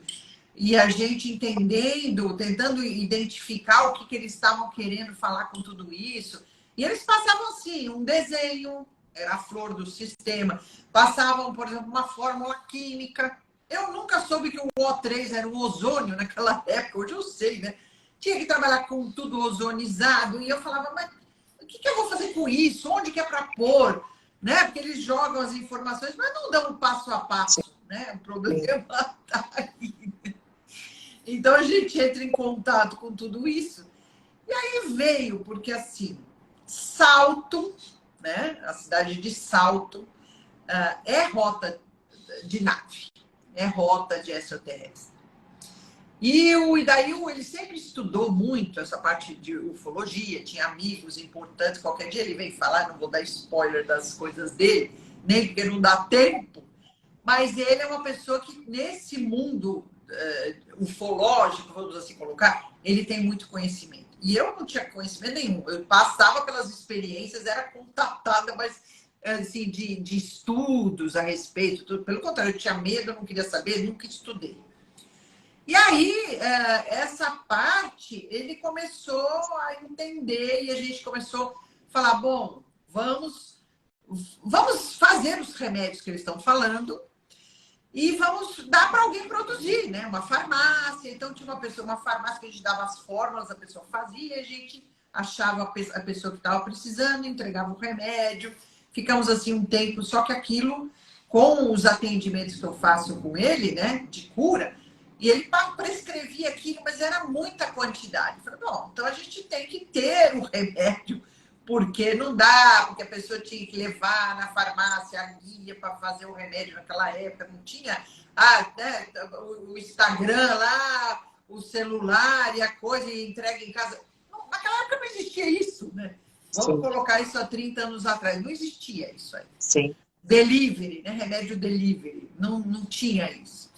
E a gente entendendo, tentando identificar o que eles estavam querendo falar com tudo isso. E eles passavam assim, um desenho, era a flor do sistema. Passavam, por exemplo, uma fórmula química. Eu nunca soube que o O3 era um ozônio naquela época, hoje eu sei, né? Tinha que trabalhar com tudo ozonizado. E eu falava, mas o que eu vou fazer com isso? Onde que é para pôr? Né? Porque eles jogam as informações, mas não dão um passo a passo. Né? O problema está aí. Então a gente entra em contato com tudo isso. E aí veio, porque assim, Salto, né? A cidade de Salto, é rota de nave, é rota de extraterrestre. E o Idail, ele sempre estudou muito essa parte de ufologia, tinha amigos importantes, qualquer dia ele vem falar, não vou dar spoiler das coisas dele, nem porque não dá tempo, mas ele é uma pessoa que nesse mundo ufológico, vamos assim colocar, ele tem muito conhecimento. E eu não tinha conhecimento nenhum, eu passava pelas experiências, era contatada, mas assim, de estudos a respeito, tudo. Pelo contrário, eu tinha medo, não queria saber, nunca estudei. E aí, essa parte, ele começou a entender e a gente começou a falar, bom, vamos fazer os remédios que eles estão falando e vamos dar para alguém produzir, né? Uma farmácia. Então, tinha uma farmácia que a gente dava as fórmulas, a pessoa fazia, a gente achava a pessoa que estava precisando, entregava o remédio. Ficamos assim um tempo, só que aquilo, com os atendimentos que eu faço com ele, né, de cura, e ele prescrevia aquilo, mas era muita quantidade. Eu falei, bom, então a gente tem que ter o remédio, porque não dá, porque a pessoa tinha que levar na farmácia a guia para fazer o remédio naquela época, não tinha né, o Instagram lá, o celular e a coisa, e entrega em casa. Não, naquela época não existia isso, né? Vamos colocar isso há 30 anos atrás. Não existia isso aí. Sim. Delivery, né? Remédio delivery. Não tinha isso.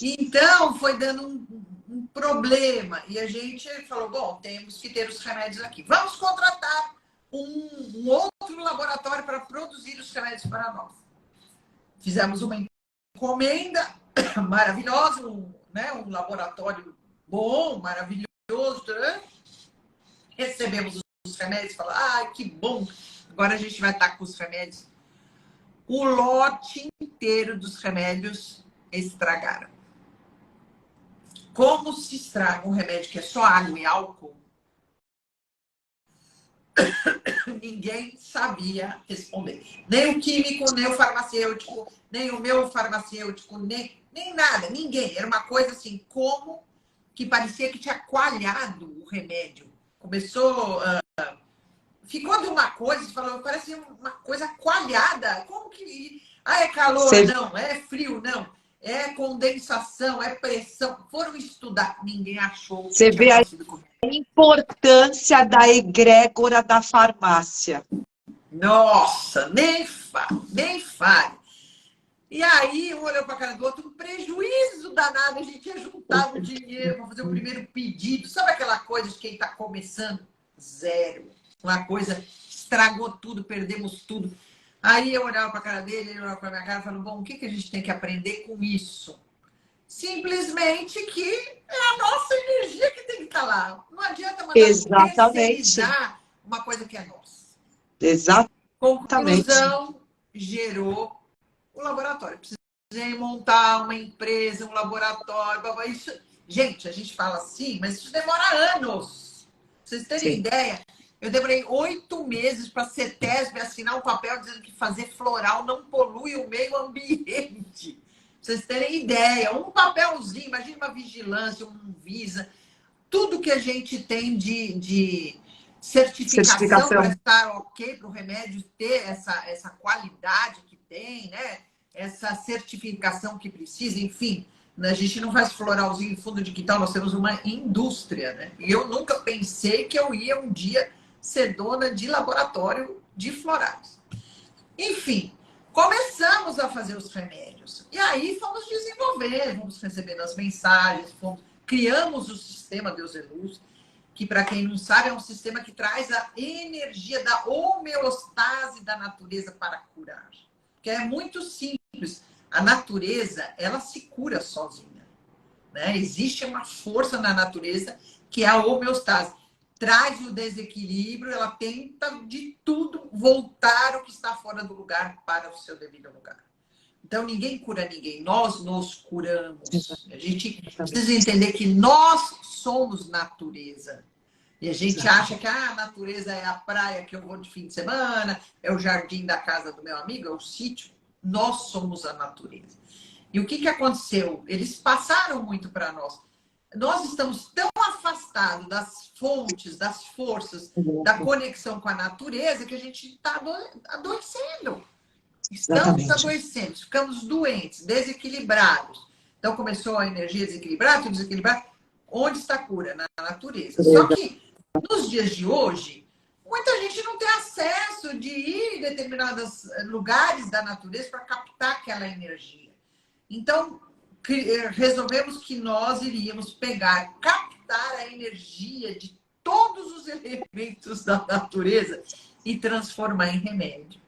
Então, foi dando um problema. E a gente falou, bom, temos que ter os remédios aqui. Vamos contratar um outro laboratório para produzir os remédios para nós. Fizemos uma encomenda maravilhosa, né? Um laboratório bom, maravilhoso. Né? Recebemos os remédios e falamos, que bom, agora a gente vai estar com os remédios. O lote inteiro dos remédios estragaram. Como se estraga um remédio que é só água e álcool? Ninguém sabia responder. Nem o químico, nem o farmacêutico, nem o meu farmacêutico, nem nada, ninguém. Era uma coisa assim, como que parecia que tinha coalhado o remédio. Começou... ficou de uma coisa, falou, parece uma coisa coalhada. Como que... é calor? Não. É frio? Não. É condensação, é pressão. Foram estudar, ninguém achou. Você vê a importância da egrégora da farmácia. Nossa, nem fale. E aí, um olhou para a cara do outro, um prejuízo danado. A gente ia juntar o dinheiro para fazer o primeiro pedido. Sabe aquela coisa de quem está começando? Zero. Uma coisa, estragou tudo, perdemos tudo. Aí eu olhava para a cara dele, ele olhava para a minha cara e falava, bom, o que a gente tem que aprender com isso? Simplesmente que é a nossa energia que tem que estar lá. Não adianta mandar terceirizar uma coisa que é nossa. Exatamente. Conclusão, gerou o laboratório. Precisei montar uma empresa, um laboratório. Isso... Gente, a gente fala assim, mas isso demora anos. vocês terem Sim. ideia, eu demorei 8 meses para a CETESB assinar um papel dizendo que fazer floral não polui o meio ambiente. Pra vocês terem ideia, um papelzinho, imagina uma vigilância, um Visa, tudo que a gente tem de certificação para estar ok para o remédio ter essa qualidade que tem, né? Essa certificação que precisa, enfim. A gente não faz floralzinho em fundo de quintal, nós temos uma indústria, né? E eu nunca pensei que eu ia um dia ser dona de laboratório de florais. Enfim, começamos a fazer os remédios. E aí fomos desenvolver, fomos recebendo as mensagens, criamos o sistema Deus é Luz, que, para quem não sabe, é um sistema que traz a energia da homeostase da natureza para curar. Que é muito simples. A natureza, ela se cura sozinha, né? Existe uma força na natureza que é a homeostase. Traz o desequilíbrio, ela tenta de tudo voltar o que está fora do lugar para o seu devido lugar. Então, ninguém cura ninguém, nós nos curamos. A gente precisa entender que nós somos natureza. E a gente acha que a natureza é a praia que eu vou de fim de semana, é o jardim da casa do meu amigo, é o sítio. Nós somos a natureza. E o que aconteceu? Eles passaram muito para nós. Nós estamos tão afastados das fontes, das forças, da conexão com a natureza, que a gente está adoecendo. Estamos adoecendo, ficamos doentes, desequilibrados. Então começou a energia desequilibrada, tudo desequilibrado. Onde está a cura? Na natureza. Só que nos dias de hoje, muita gente não tem acesso de ir em determinados lugares da natureza para captar aquela energia. Então, resolvemos que nós iríamos captar a energia de todos os elementos da natureza e transformar em remédio.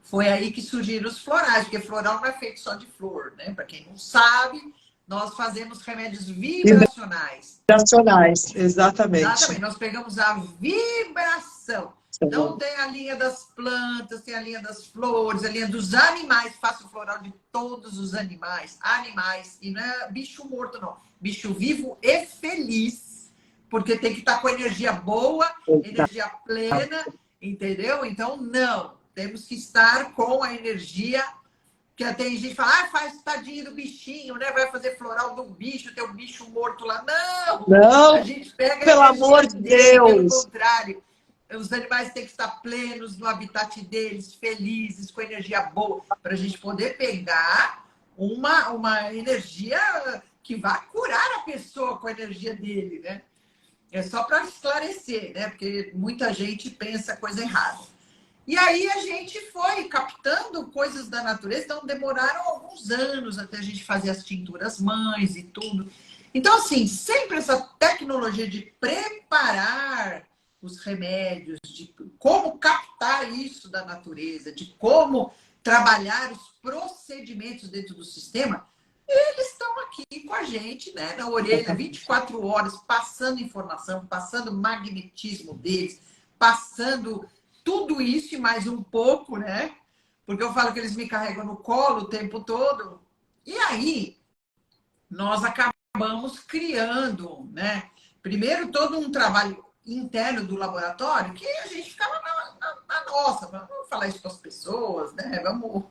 Foi aí que surgiram os florais, porque floral não é feito só de flor, né? Para quem não sabe, nós fazemos remédios vibracionais. Vibracionais, exatamente. Exatamente, nós pegamos a vibração. Então tem a linha das plantas, tem a linha das flores, a linha dos animais. Faço floral de todos os animais. Animais, e não é bicho morto, não. Bicho vivo e feliz. Porque tem que estar com energia boa, energia plena, entendeu? Então, não. Temos que estar com a energia, que tem gente que fala, faz tadinho do bichinho, né? Vai fazer floral do bicho, tem um bicho morto lá. Não! Não, a gente pega pelo amor de Deus. Pelo contrário, os animais têm que estar plenos no habitat deles, felizes, com energia boa, para a gente poder pegar uma energia que vai curar a pessoa com a energia dele, né? É só para esclarecer, né? Porque muita gente pensa coisa errada. E aí a gente foi captando coisas da natureza, então demoraram alguns anos até a gente fazer as tinturas mães e tudo. Então, assim, sempre essa tecnologia de preparar os remédios, de como captar isso da natureza, de como trabalhar os procedimentos dentro do sistema, eles estão aqui com a gente, né, na orelha, 24 horas, passando informação, passando magnetismo deles, passando tudo isso e mais um pouco, né? Porque eu falo que eles me carregam no colo o tempo todo. E aí, nós acabamos criando, né? Primeiro, todo um trabalho interno do laboratório, que a gente ficava na nossa, vamos falar isso com as pessoas, né? Vamos...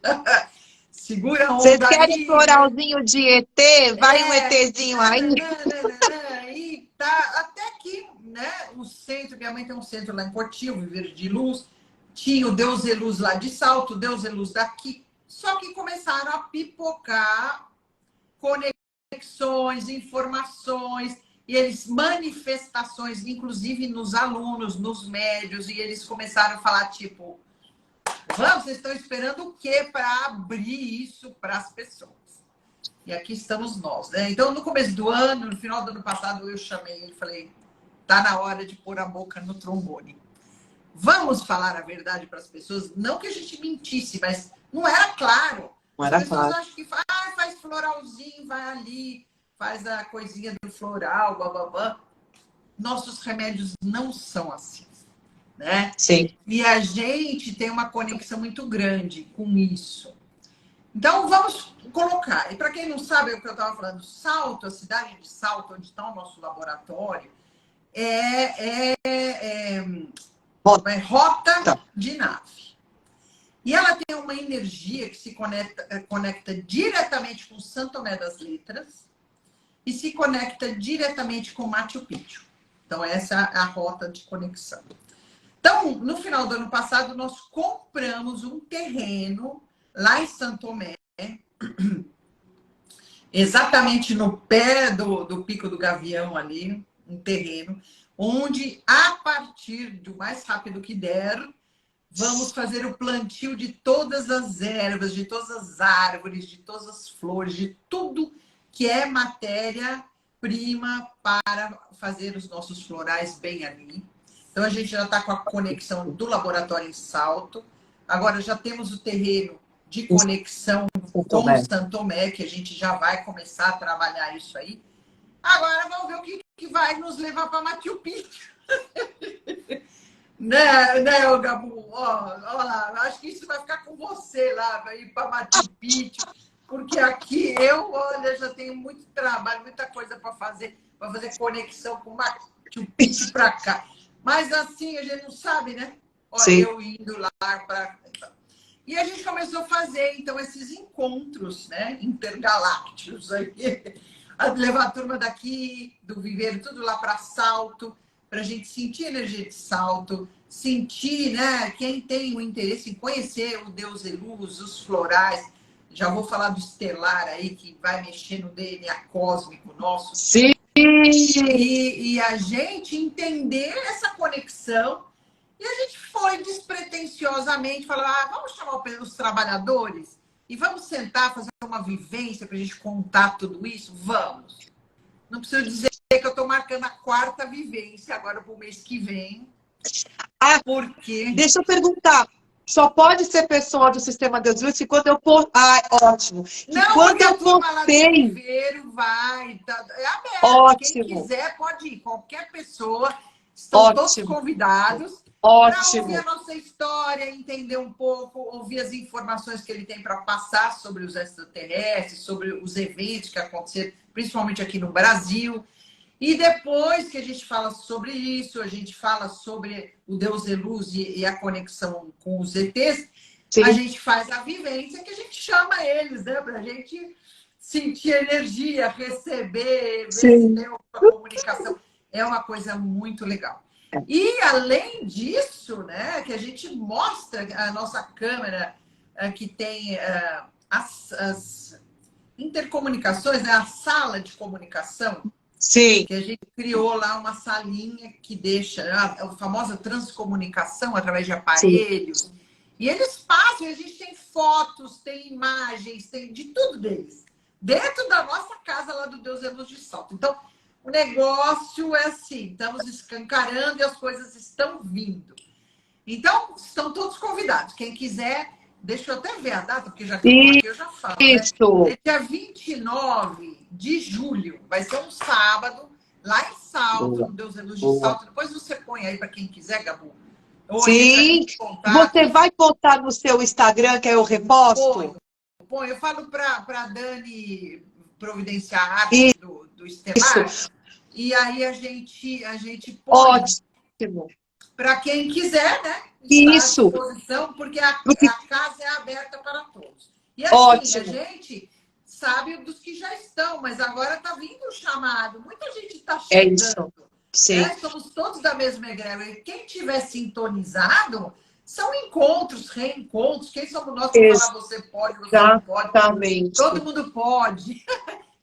Segura a onda. Vocês querem floralzinho de ET? Vai um ETzinho aí. E tá, até que, né, o centro, minha mãe tem um centro lá em Cotil, Viver de Luz, tinha o Deus é Luz lá de Salto, Deus é Luz daqui, só que começaram a pipocar conexões, informações, e eles manifestações, inclusive nos alunos, nos médios, e eles começaram a falar, tipo, vamos, vocês estão esperando o quê para abrir isso para as pessoas? E aqui estamos nós, né? Então, no começo do ano, no final do ano passado, eu chamei ele e falei, tá na hora de pôr a boca no trombone. Vamos falar a verdade para as pessoas, não que a gente mentisse, mas não era claro. Não era as pessoas claro. acham que faz floralzinho, vai ali, faz a coisinha do floral, blá, blá, blá. Nossos remédios não são assim, né? Sim. E a gente tem uma conexão muito grande com isso. Então, vamos colocar. E para quem não sabe, é o que eu estava falando, Salto, a cidade de Salto, onde está o nosso laboratório, é rota Tá. de nave. E ela tem uma energia que se conecta diretamente com Santo Tomé das Letras e se conecta diretamente com Machu Picchu. Então, essa é a rota de conexão. Então, no final do ano passado, nós compramos um terreno lá em Santo Tomé, exatamente no pé do Pico do Gavião ali, um terreno, onde, a partir do mais rápido que der, vamos fazer o plantio de todas as ervas, de todas as árvores, de todas as flores, de tudo que é matéria-prima para fazer os nossos florais bem ali. Então, a gente já está com a conexão do laboratório em Salto. Agora, já temos o terreno de conexão com o Santo Tomé, que a gente já vai começar a trabalhar isso aí. Agora, vamos ver o que vai nos levar para Machu Picchu. Né, ô Gabu? Ó lá, acho que isso vai ficar com você lá, vai ir para Machu Picchu, porque aqui olha, já tenho muito trabalho, muita coisa para fazer conexão com Machu Picchu para cá. Mas assim, a gente não sabe, né? Olha, Sim. Eu indo lá para... E a gente começou a fazer, então, esses encontros, né, intergalácticos aí. Levar a turma daqui, do Viveiro, tudo lá para Salto, para a gente sentir a energia de Salto, sentir, né, quem tem o interesse em conhecer o Deus Eluz, os florais. Já vou falar do estelar aí, que vai mexer no DNA cósmico nosso. Sim. E a gente entender essa conexão. E a gente foi despretensiosamente falar, vamos chamar os trabalhadores e vamos sentar, fazer uma vivência para a gente contar tudo isso? Vamos. Não preciso dizer que eu estou marcando a 4ª vivência agora para o mês que vem. Porque... Deixa eu perguntar. Só pode ser pessoa do Sistema Deus Luz que quando eu pôr... ótimo. Não, quando porque eu a turma lá do postei... Viveiro vai... É aberto. Ótimo. Quem quiser pode ir. Qualquer pessoa. Estão todos convidados. Para ouvir a nossa história, entender um pouco, ouvir as informações que ele tem para passar sobre os extraterrestres, sobre os eventos que aconteceram, principalmente aqui no Brasil. E depois que a gente fala sobre isso, a gente fala sobre o Deus Eluz e a conexão com os ETs, sim, a gente faz a vivência que a gente chama eles, né? Para a gente sentir energia, receber, ver se tem uma comunicação. É uma coisa muito legal. E, além disso, né, que a gente mostra a nossa câmera que tem as intercomunicações, né, a sala de comunicação. Sim. Que a gente criou lá uma salinha que deixa a famosa transcomunicação através de aparelhos. Sim. E eles passam, a gente tem fotos, tem imagens, tem de tudo deles. Dentro da nossa casa lá do Deus Eluz de Salto. Então, o negócio é assim, estamos escancarando e as coisas estão vindo. Então, estão todos convidados. Quem quiser, deixa eu até ver a data, porque já que eu estou aqui, eu já falo. Isso. Né? É dia 29 de julho, vai ser um sábado, lá em Salto, no Deus Eluz de Salto. Depois você põe aí para quem quiser, Gabu. Sim, você vai botar no seu Instagram, que eu reposto? Põe. Eu falo para a Dani providenciar a arte do Estelar. Isso. E aí a gente põe. Ótimo. Para quem quiser, né? Isso. À disposição, porque a casa é aberta para todos. E assim, ótimo. A gente sabe dos que já estão, mas agora está vindo o chamado. Muita gente está chegando. É isso. Sim. Né? Somos todos da mesma egrégora. E quem tiver sintonizado, são encontros, reencontros. Quem somos nós para falar você pode, você não pode? Exatamente. Todo mundo pode.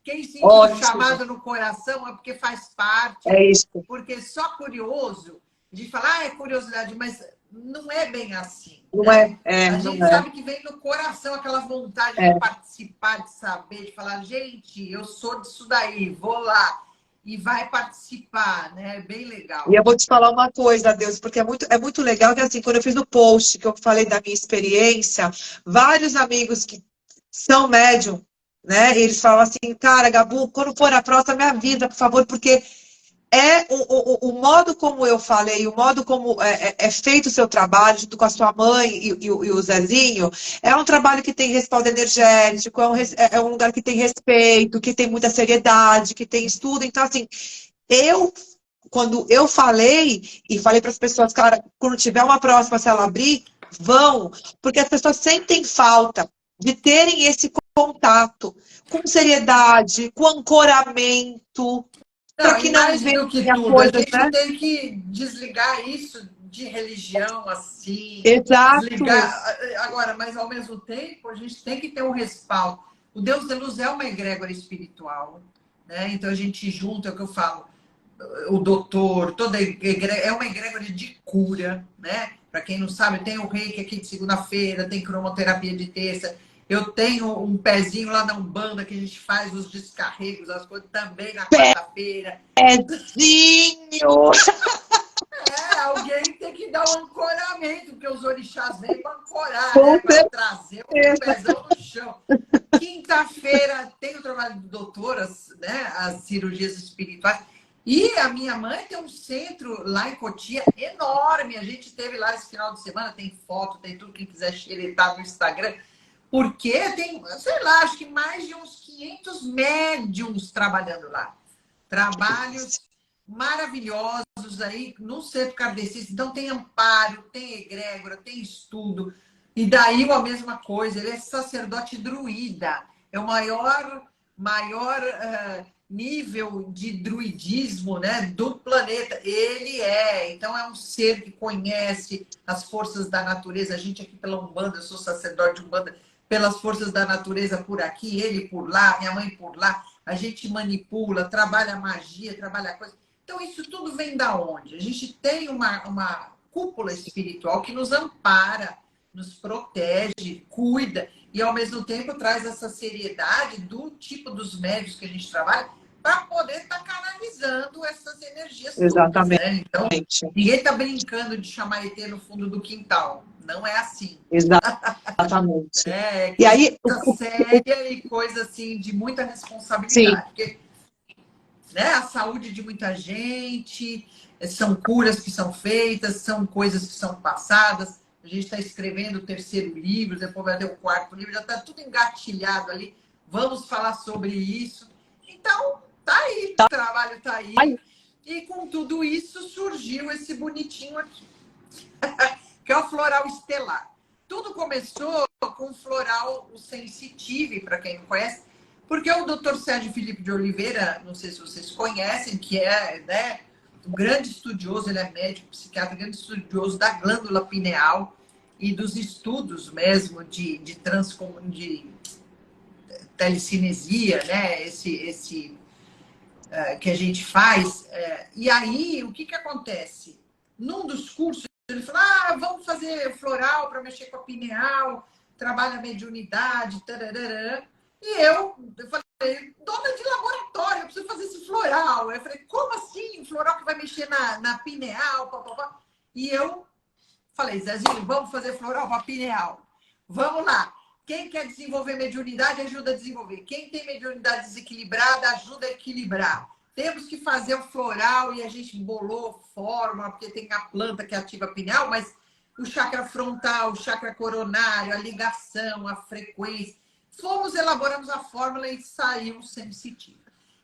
Quem sente o chamado no coração é porque faz parte. É isso. Porque só curioso, a gente fala, é curiosidade, mas não é bem assim. Não né? A gente sabe que vem no coração aquela vontade de participar, de saber, de falar, gente, eu sou disso daí, vou lá. E vai participar, né? É bem legal. E eu vou te falar uma coisa, Deus, porque é muito legal que, assim, quando eu fiz o post, que eu falei da minha experiência, vários amigos que são médium, né? Eles falam assim, cara, Gabu, quando for a próxima, me avisa, por favor, porque o modo como eu falei, o modo como é feito o seu trabalho, junto com a sua mãe e o Zezinho, é um trabalho que tem respaldo energético, é um lugar que tem respeito, que tem muita seriedade, que tem estudo. Então, assim, eu quando eu falei, e falei para as pessoas, cara, quando tiver uma próxima, se ela abrir, vão, porque as pessoas sentem falta de terem esse contato com seriedade, com ancoramento, para Não, que e não mais do venham que as tudo, a coisas, gente né? tem que desligar isso de religião, assim, Exato, desligar. Agora, mas ao mesmo tempo, a gente tem que ter um respaldo. O Deus da Luz é uma egrégora espiritual, né? Então a gente junta, é o que eu falo, o doutor, toda a é uma egrégora de cura, né? Para quem não sabe, tem o reiki aqui de segunda-feira, tem cromoterapia de terça. Eu tenho um pezinho lá na Umbanda que a gente faz os descarregos, as coisas também na quarta-feira. pezinho. Alguém tem que dar um ancoramento, porque os orixás vêm para ancorar, Com né? Para trazer o certeza. pezão no chão. Quinta-feira tem o trabalho do doutor, né? As cirurgias espirituais. E a minha mãe tem um centro lá em Cotia enorme. A gente teve lá esse final de semana, tem foto, tem tudo, quem quiser xeretar no Instagram. Porque tem, sei lá, acho que mais de uns 500 médiums trabalhando lá. Trabalhos maravilhosos aí no centro kardecista. Então tem amparo, tem egrégora, tem estudo. E daí a mesma coisa, ele é sacerdote druida. É o maior nível de druidismo, né, do planeta. Ele é. Então é um ser que conhece as forças da natureza. A gente aqui pela Umbanda, eu sou sacerdote de Umbanda, pelas forças da natureza por aqui, ele por lá, minha mãe por lá. A gente manipula, trabalha magia, trabalha coisa. Então, isso tudo vem da onde? A gente tem uma cúpula espiritual que nos ampara, nos protege, cuida, e ao mesmo tempo traz essa seriedade do tipo dos médios que a gente trabalha para poder estar canalizando essas energias todas, Exatamente. né? Então, ninguém está brincando de chamar ET no fundo do quintal. Não é assim. Exatamente. É E coisa aí, séria e coisa assim de muita sim, responsabilidade. Porque, né, a saúde de muita gente, são curas que são feitas, são coisas que são passadas. A gente está escrevendo o terceiro livro, depois vai ter o quarto livro, já está tudo engatilhado ali. Vamos falar sobre isso. Então, tá aí, o trabalho está aí. E com tudo isso surgiu esse bonitinho aqui, que é o floral estelar. Tudo começou com o floral o sensitive, para quem não conhece, porque o Dr. Sérgio Felipe de Oliveira, não sei se vocês conhecem, que é, né, um grande estudioso, ele é médico, psiquiatra, grande estudioso da glândula pineal e dos estudos mesmo de telecinesia, né, esse que a gente faz. E aí, o que acontece? Num dos cursos, ele falou, vamos fazer floral para mexer com a pineal, trabalha a mediunidade, tararara. E eu falei, dona de laboratório, eu preciso fazer esse floral. Eu falei, como assim? Floral que vai mexer na pineal? Pá. E eu falei, Zezinho, vamos fazer floral para pineal. Vamos lá. Quem quer desenvolver mediunidade, ajuda a desenvolver. Quem tem mediunidade desequilibrada, ajuda a equilibrar. Temos que fazer o floral e a gente bolou fórmula, porque tem a planta que ativa a pineal, mas o chakra frontal, o chakra coronário, a ligação, a frequência. Elaboramos a fórmula e saiu sensitivo.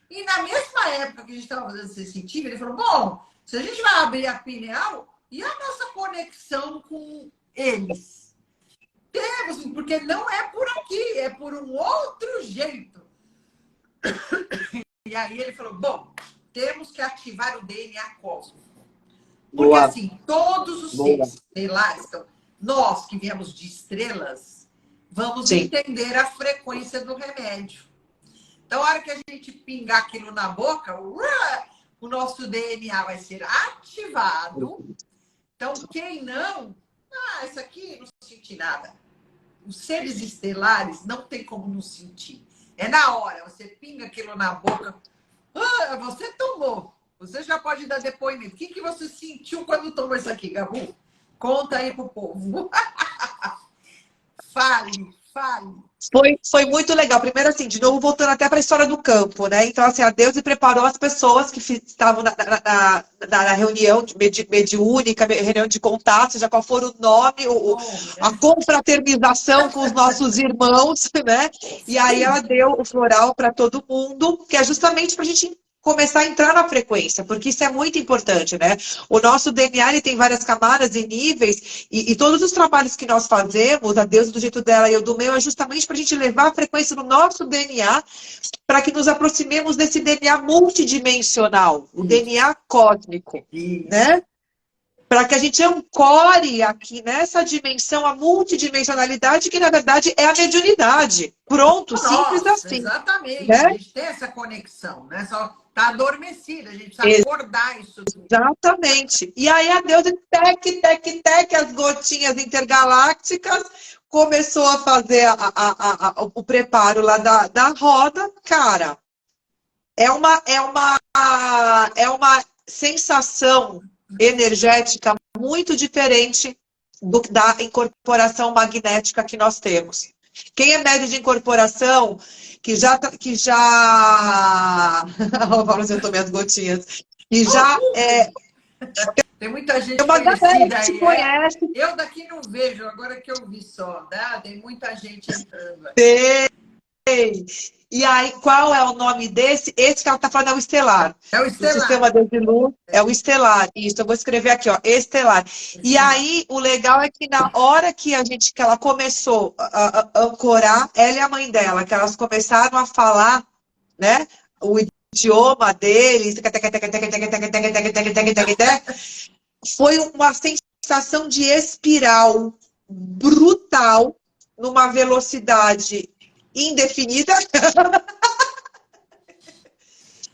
E na mesma época que a gente estava fazendo sensitivo, ele falou, bom, se a gente vai abrir a pineal, e a nossa conexão com eles? Temos, porque não é por aqui, é por um outro jeito. E aí ele falou, bom, temos que ativar o DNA cósmico. Porque boa, assim, todos os seres estelares, então, nós que viemos de estrelas, vamos entender a frequência do remédio. Então, a hora que a gente pingar aquilo na boca, o nosso DNA vai ser ativado. Então, quem não, isso aqui não senti nada. Os seres estelares não tem como não sentir. É na hora, você pinga aquilo na boca, você tomou. Você já pode dar depoimento. O que você sentiu quando tomou isso aqui, Gabu? Conta aí pro povo. Fale. Foi muito legal. Primeiro, assim, de novo, voltando até para a história do campo, né? Então, assim, a Deus preparou as pessoas que estavam na reunião mediúnica, reunião de contato, seja qual for o nome, a confraternização com os nossos irmãos, né? E aí ela deu o floral para todo mundo, que é justamente para a gente começar a entrar na frequência, porque isso é muito importante, né? O nosso DNA ele tem várias camadas e níveis, e todos os trabalhos que nós fazemos, a Deus do jeito dela e eu do meu, é justamente para a gente levar a frequência no nosso DNA, para que nos aproximemos desse DNA multidimensional, o DNA cósmico, né? Para que a gente ancore aqui nessa dimensão, a multidimensionalidade, que na verdade é a mediunidade. Pronto, simples assim. Exatamente, né? A gente tem essa conexão, né? Só está adormecida, a gente precisa acordar isso tudo. Exatamente. E aí a deusa, tec, as gotinhas intergalácticas, começou a fazer o preparo lá da roda. Cara, é uma sensação energética muito diferente da incorporação magnética que nós temos. Quem é médio de incorporação, que já eu tomei as gotinhas, que já é... Tem muita gente uma conhecida aí. Conhece. Eu daqui não vejo, agora que eu vi só, né? Tem muita gente entrando. Tem. E aí, qual é o nome desse? Esse que ela está falando é o estelar. É o estelar. O sistema de luz é o estelar. Isso, eu vou escrever aqui, ó, estelar. E aí, o legal é que na hora que ela começou a ancorar, ela e a mãe dela, que elas começaram a falar, né, o idioma deles, foi uma sensação de espiral brutal, numa velocidade indefinida.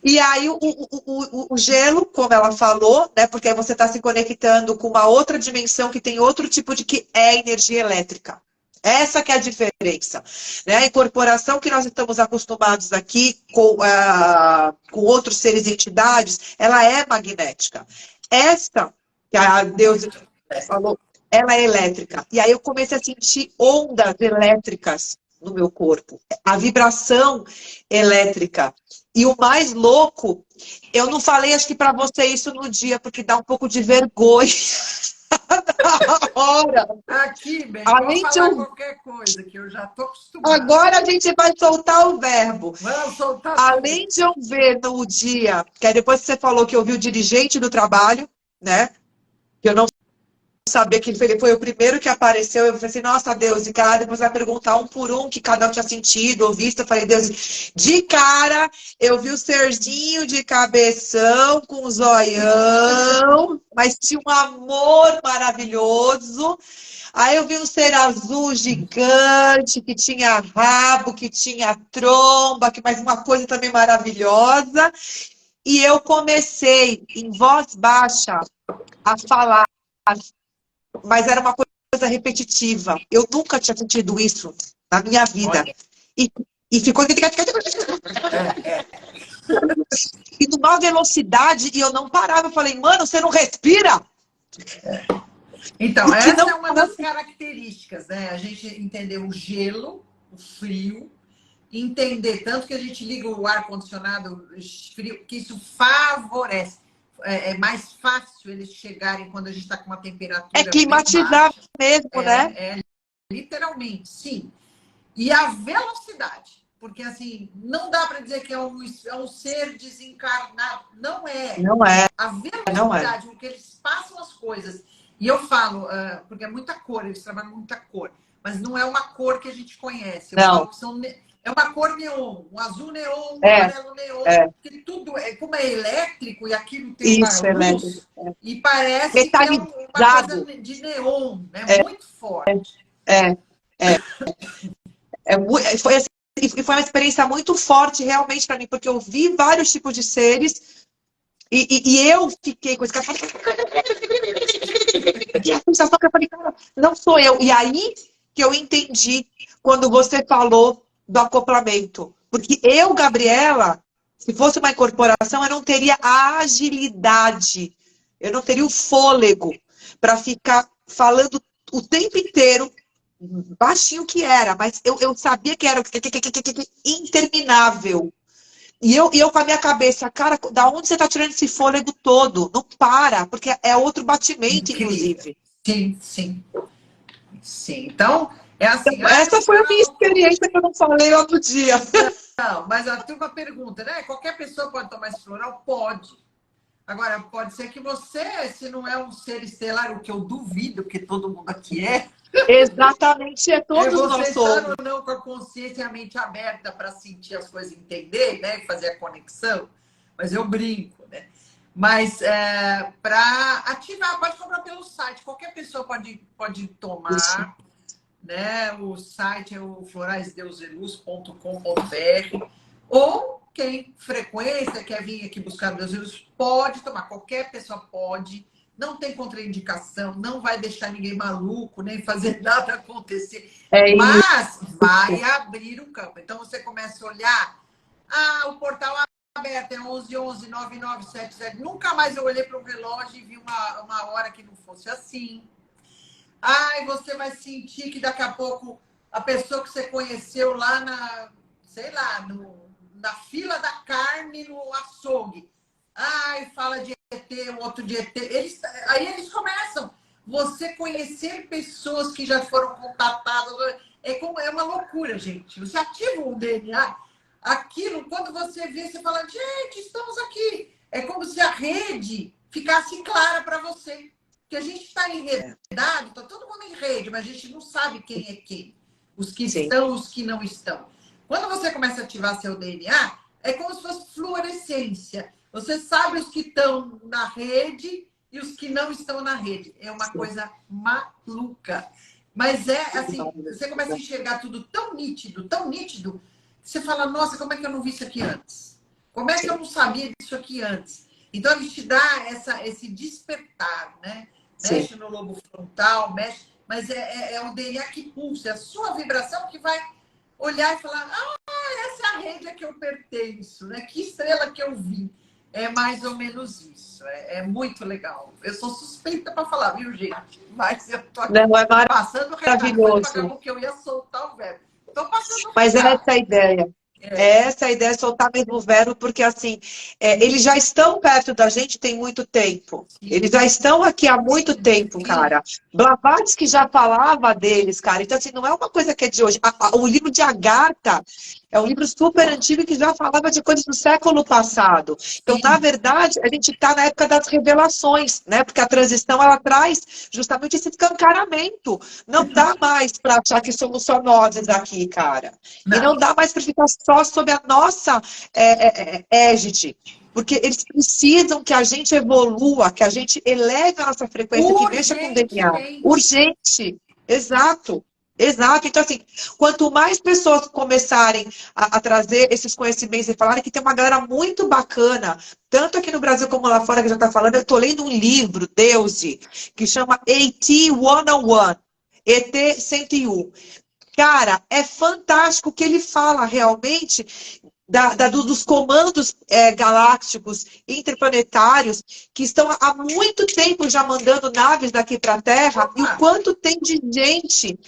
E aí o gelo, como ela falou, né? Porque aí você está se conectando com uma outra dimensão que tem outro tipo de que é energia elétrica. Essa que é a diferença. Né? A incorporação que nós estamos acostumados aqui com outros seres e entidades, ela é magnética. Esta, que a Deus falou, ela é elétrica. E aí eu comecei a sentir ondas elétricas no meu corpo. A vibração elétrica. E o mais louco, eu não falei, acho que para você isso no dia, porque dá um pouco de vergonha. Hora. Aqui, bem, pode falar qualquer coisa, que eu já estou acostumada. Agora a gente vai soltar o verbo. Vamos soltar. Além de eu ver no dia, que é depois que você falou que eu vi o dirigente do trabalho, né? Que eu não sabia que ele foi o primeiro que apareceu. Eu falei assim, nossa, Deus, e cara, depois vai perguntar um por um que cada um tinha sentido ou visto. Eu falei, Deus, de cara, eu vi o serzinho de cabeção com o zoião, mas tinha um amor maravilhoso. Aí eu vi um ser azul gigante, que tinha rabo, que tinha tromba, que mais uma coisa também maravilhosa. E eu comecei, em voz baixa, a falar, mas era uma coisa repetitiva. Eu nunca tinha sentido isso na minha vida. E ficou... E numa velocidade, e eu não parava. Eu falei, mano, você não respira? Então, essa é uma das características, né? A gente entender o gelo, o frio, entender tanto que a gente liga o ar-condicionado frio, que isso favorece. É mais fácil eles chegarem quando a gente está com uma temperatura. É climatizar mesmo, né? Literalmente, sim. E a velocidade. Porque, assim, não dá para dizer que é um ser desencarnado. Não é. Não é. A velocidade, porque eles passam as coisas. E eu falo, porque é muita cor, eles trabalham com muita cor. Mas não é uma cor que a gente conhece. Eu falo que é uma cor neon, um azul neon, um amarelo neon. Porque tudo, como é elétrico e aquilo tem uma luz, e parece que é uma coisa de neon, né? Muito forte. Foi uma experiência muito forte realmente para mim, porque eu vi vários tipos de seres e eu fiquei com esse cara. E a sensação que eu falei, cara, não sou eu. E aí que eu entendi quando você falou do acoplamento. Porque eu, Gabriela, se fosse uma incorporação, eu não teria a agilidade, eu não teria o fôlego para ficar falando o tempo inteiro, baixinho que era, mas eu sabia que era interminável. E eu com a minha cabeça, cara, da onde você está tirando esse fôlego todo? Não para, porque é outro batimento, inclusive. Sim, sim. Sim. Então, É assim, Essa foi a minha experiência que eu não falei outro dia. Não, mas a turma pergunta, né? Qualquer pessoa pode tomar esse floral? Pode. Agora, pode ser que você, se não é um ser estelar, o que eu duvido, porque todo mundo aqui é, Exatamente, todos você nós estar somos. ou não com a consciência e a mente aberta para sentir as coisas, entender, né? Fazer a conexão. Mas eu brinco, né? Mas para ativar, pode comprar pelo site. Qualquer pessoa pode Isso. tomar, né? O site é o floraisdeuseluz.com.br. Ou quem frequência, quer vir aqui buscar Deus e Luz, pode tomar. Qualquer pessoa pode. Não tem contraindicação, não vai deixar ninguém maluco, nem fazer nada acontecer. É Mas vai abrir o campo. Então você começa a olhar. Ah, o portal aberto é 11 9977. Nunca mais eu olhei para o relógio e vi uma hora que não fosse assim. Ai, você vai sentir que daqui a pouco a pessoa que você conheceu lá sei lá, na fila da carne no açougue. Ai, fala de ET, o outro de ET. Aí eles começam. Você conhecer pessoas que já foram contatadas. É uma loucura, gente. Você ativa o DNA. Aquilo, quando você vê, você fala, gente, estamos aqui. É como se a rede ficasse clara para você. Porque a gente está enredado, está todo mundo em rede, mas a gente não sabe quem é quem. Os que estão, os que não estão. Quando você começa a ativar seu DNA, é como se fosse fluorescência. Você sabe os que estão na rede e os que não estão na rede. É uma coisa maluca. Mas é assim, você começa a enxergar tudo tão nítido, que você fala, nossa, como é que eu não vi isso aqui antes? Como é que eu não sabia disso aqui antes? Então, ele te dá esse despertar, né? Mexe no lobo frontal, mexe... Mas é o DNA que pulsa, é a sua vibração que vai olhar e falar, essa é a rede a que eu pertenço, né? Que estrela que eu vi. É mais ou menos isso. É muito legal. Eu sou suspeita para falar, viu, gente? Mas eu tô aqui passando o recado. Foi para que eu ia soltar o verbo. Estou passando o recado. Mas essa é a ideia. Essa é a ideia, soltar mesmo o verbo, porque assim, eles já estão perto da gente tem muito tempo. Eles já estão aqui há muito tempo, cara. Blavatsky já falava deles, cara. Então, assim, não é uma coisa que é de hoje. O livro de Agartha é um livro super antigo que já falava de coisas do século passado. Então, na verdade, a gente está na época das revelações, né? Porque a transição, ela traz justamente esse escancaramento. Não dá mais para achar que somos só nós aqui, cara. E não dá mais para ficar só sob a nossa égide. Porque eles precisam que a gente evolua, que a gente eleve a nossa frequência, que mexa com o DNA. Urgente. Exato. Exato. Então, assim, quanto mais pessoas começarem a trazer esses conhecimentos e falarem que tem uma galera muito bacana, tanto aqui no Brasil como lá fora, que já está falando, eu estou lendo um livro, Deusi, que chama AT 101, ET 101. Cara, é fantástico que ele fala realmente dos comandos galácticos interplanetários que estão há muito tempo já mandando naves daqui para a Terra e o quanto tem de gente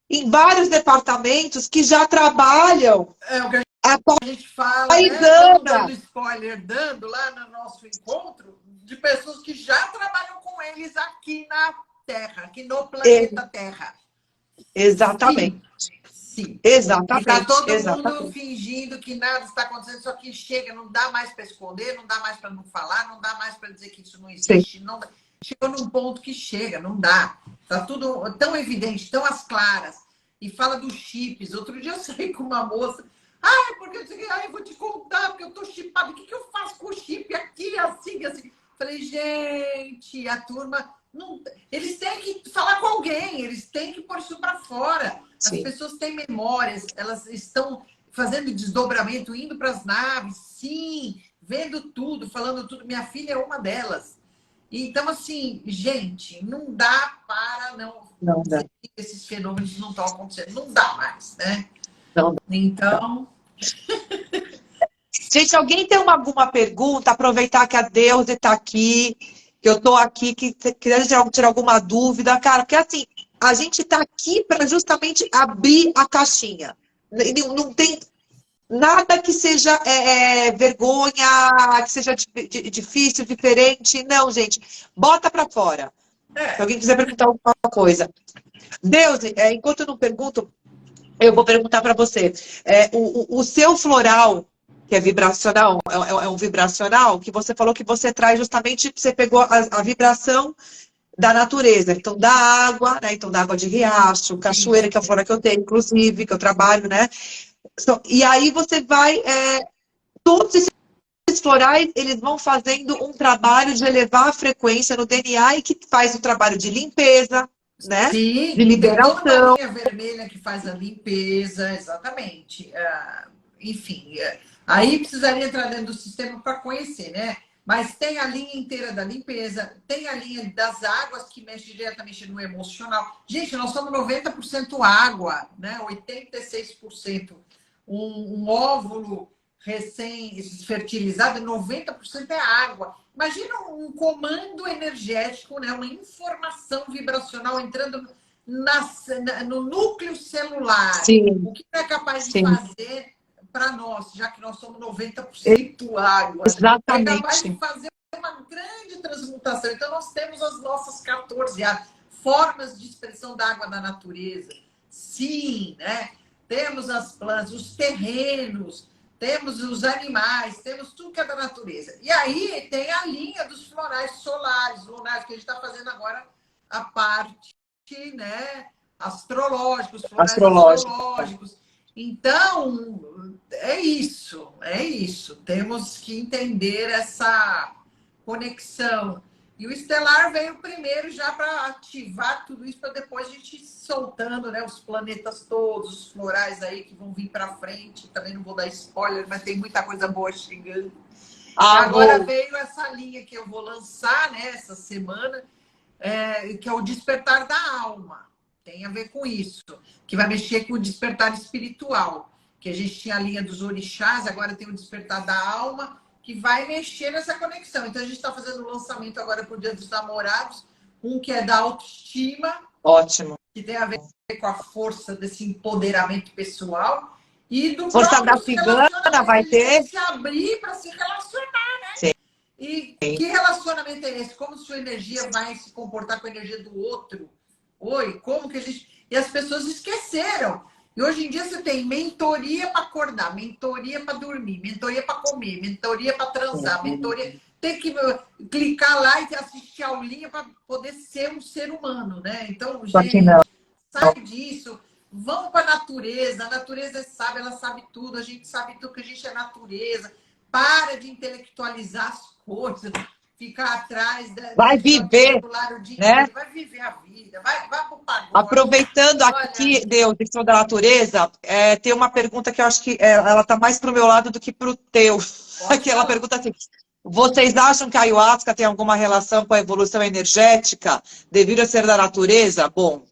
em vários departamentos que já trabalham. É o que a gente fala, né? Dando spoiler, lá no nosso encontro, de pessoas que já trabalham com eles aqui na Terra, aqui no planeta Terra. Exatamente. Sim. Exatamente. E está todo mundo fingindo que nada está acontecendo, só que chega, não dá mais para esconder, não dá mais para não falar, não dá mais para dizer que isso não existe. Não dá. Chega num ponto que chega, não dá. Está tudo tão evidente, tão às claras. E fala dos chips. Outro dia eu saí com uma moça. Porque eu vou te contar, porque eu estou chipada. O que eu faço com o chip aqui, assim, assim? Falei, gente, a turma... Não, eles têm que falar com alguém, eles têm que pôr isso para fora. As pessoas têm memórias, elas estão fazendo desdobramento, indo para as naves, sim, vendo tudo, falando tudo. Minha filha é uma delas. Então, assim, gente, não dá para não dá. Esses fenômenos não estão acontecendo. Não dá mais, né? Não dá. Então... Gente, alguém tem alguma pergunta? Aproveitar que a Deus está aqui, que eu estou aqui, que quiser tirar alguma dúvida, cara, porque assim, a gente está aqui para justamente abrir a caixinha. Não tem nada que seja vergonha, que seja difícil, diferente. Não, gente, bota para fora. Se alguém quiser perguntar alguma coisa. Deus, enquanto eu não pergunto, eu vou perguntar para você. O seu floral, que é vibracional, é um vibracional, que você falou que você traz justamente, você pegou a vibração da natureza, então da água, né? Então da água de riacho, cachoeira, que é a flora que eu tenho, inclusive, que eu trabalho, né? E aí você vai, todos esses florais, eles vão fazendo um trabalho de elevar a frequência no DNA e que faz o trabalho de limpeza, né? Sim, De e tem toda uma liberação. linha vermelha que faz a limpeza, exatamente. Enfim, aí precisaria entrar dentro do sistema para conhecer, né? Mas tem a linha inteira da limpeza, tem a linha das águas que mexe diretamente no emocional. Gente, nós somos 90% água, né? 86%. Um óvulo recém-fertilizado, 90% é água. Imagina um comando energético, né? Uma informação vibracional entrando no núcleo celular. Sim, O que é capaz de sim, fazer para nós, já que nós somos 90% água? É capaz de exatamente. fazer uma grande transmutação. Então, nós temos as nossas 14 formas de expressão da água na natureza. Sim, né? Temos as plantas, os terrenos, temos os animais, temos tudo que é da natureza. E aí tem a linha dos florais solares, lunares, que a gente está fazendo agora a parte, né, astrológicos, florais Astrológico. astrológicos. Então, é isso, é isso. Temos que entender essa conexão. E o estelar veio primeiro já para ativar tudo isso, para depois a gente ir soltando, né, os planetas todos, os florais aí que vão vir para frente. Também não vou dar spoiler, mas tem muita coisa boa chegando. E agora veio essa linha que eu vou lançar, né, essa semana, que é o despertar da alma. Tem a ver com isso, que vai mexer com o despertar espiritual. Que a gente tinha a linha dos orixás, agora tem o despertar da alma, que vai mexer nessa conexão. Então, a gente está fazendo o lançamento agora para o Dia dos Namorados, um que é da autoestima. Ótimo. Que tem a ver com a força desse empoderamento pessoal. E do Força da próprio cigana vai ter. tem que se abrir para se relacionar, né? Sim. E que relacionamento é esse? Como sua energia vai se comportar com a energia do outro? Oi, como que a gente... E as pessoas esqueceram. E hoje em dia você tem mentoria para acordar, mentoria para dormir, mentoria para comer, mentoria para transar, mentoria... Tem que clicar lá e assistir a aulinha para poder ser um ser humano, né? Então, gente, sai disso. Vamos para a natureza é sábia, ela sabe tudo, a gente sabe tudo, que a gente é natureza. Para de intelectualizar as coisas, ficar atrás vai viver, né? Vai viver a vida, vai pro pagode. Aproveitando aqui, Deus, questão da natureza, tem uma pergunta que eu acho que ela está mais para o meu lado do que para o teu. Aquela pergunta assim: vocês acham que a ayahuasca tem alguma relação com a evolução energética devido a ser da natureza? Bom,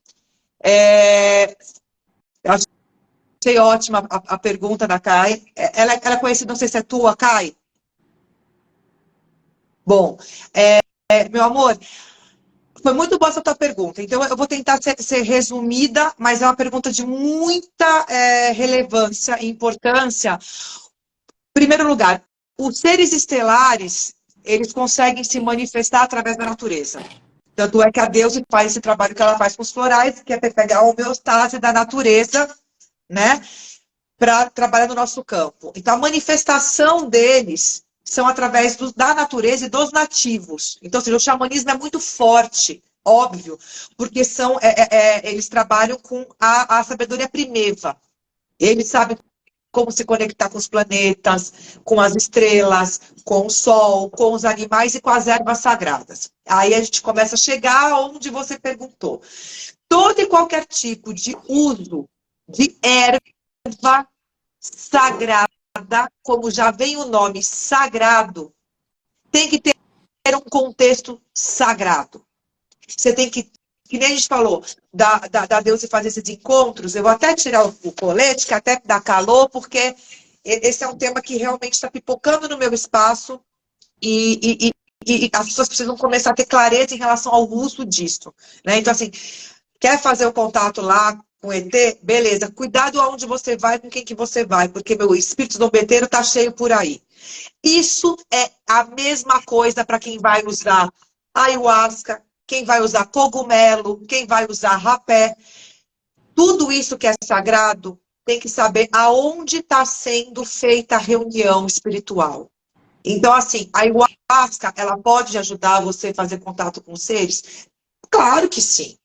eu achei ótima a pergunta da Kai. Ela é conhecida, não sei se é tua, Kai. Bom, meu amor, foi muito boa essa tua pergunta. Então, eu vou tentar ser resumida, mas é uma pergunta de muita relevância e importância. Em primeiro lugar, os seres estelares, eles conseguem se manifestar através da natureza. Tanto é que a deusa faz esse trabalho que ela faz com os florais, que é pegar a homeostase da natureza, né, para trabalhar no nosso campo. Então, a manifestação deles são através da natureza e dos nativos. Então, ou seja, o xamanismo é muito forte, óbvio, porque eles trabalham com a sabedoria primeva. Eles sabem como se conectar com os planetas, com as estrelas, com o sol, com os animais e com as ervas sagradas. Aí a gente começa a chegar onde você perguntou. Todo e qualquer tipo de uso de erva sagrada, como já vem o nome sagrado, tem que ter um contexto sagrado. Você tem que nem a gente falou, da deusa fazer esses encontros, eu vou até tirar o colete, que até dá calor, porque esse é um tema que realmente está pipocando no meu espaço e as pessoas precisam começar a ter clareza em relação ao uso disso, né? Então, assim, quer fazer o contato lá com o ET? Beleza, cuidado aonde você vai, com quem que você vai, porque meu espírito zombeteiro tá cheio por aí. Isso é a mesma coisa para quem vai usar ayahuasca, quem vai usar cogumelo, quem vai usar rapé. Tudo isso que é sagrado tem que saber aonde está sendo feita a reunião espiritual. Então, assim, a ayahuasca, ela pode ajudar você a fazer contato com os seres? Claro que sim.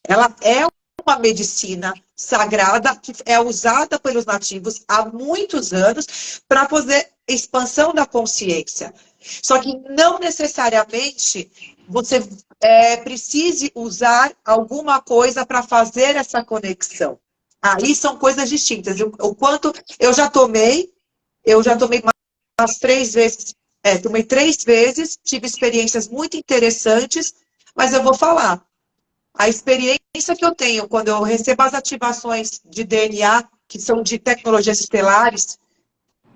Ela é uma medicina sagrada que é usada pelos nativos há muitos anos para fazer expansão da consciência. Só que não necessariamente você precise usar alguma coisa para fazer essa conexão. Aí são coisas distintas. O quanto eu já tomei umas 3 vezes, tomei 3 vezes, tive experiências muito interessantes, mas eu vou falar. A experiência que eu tenho quando eu recebo as ativações de DNA, que são de tecnologias estelares,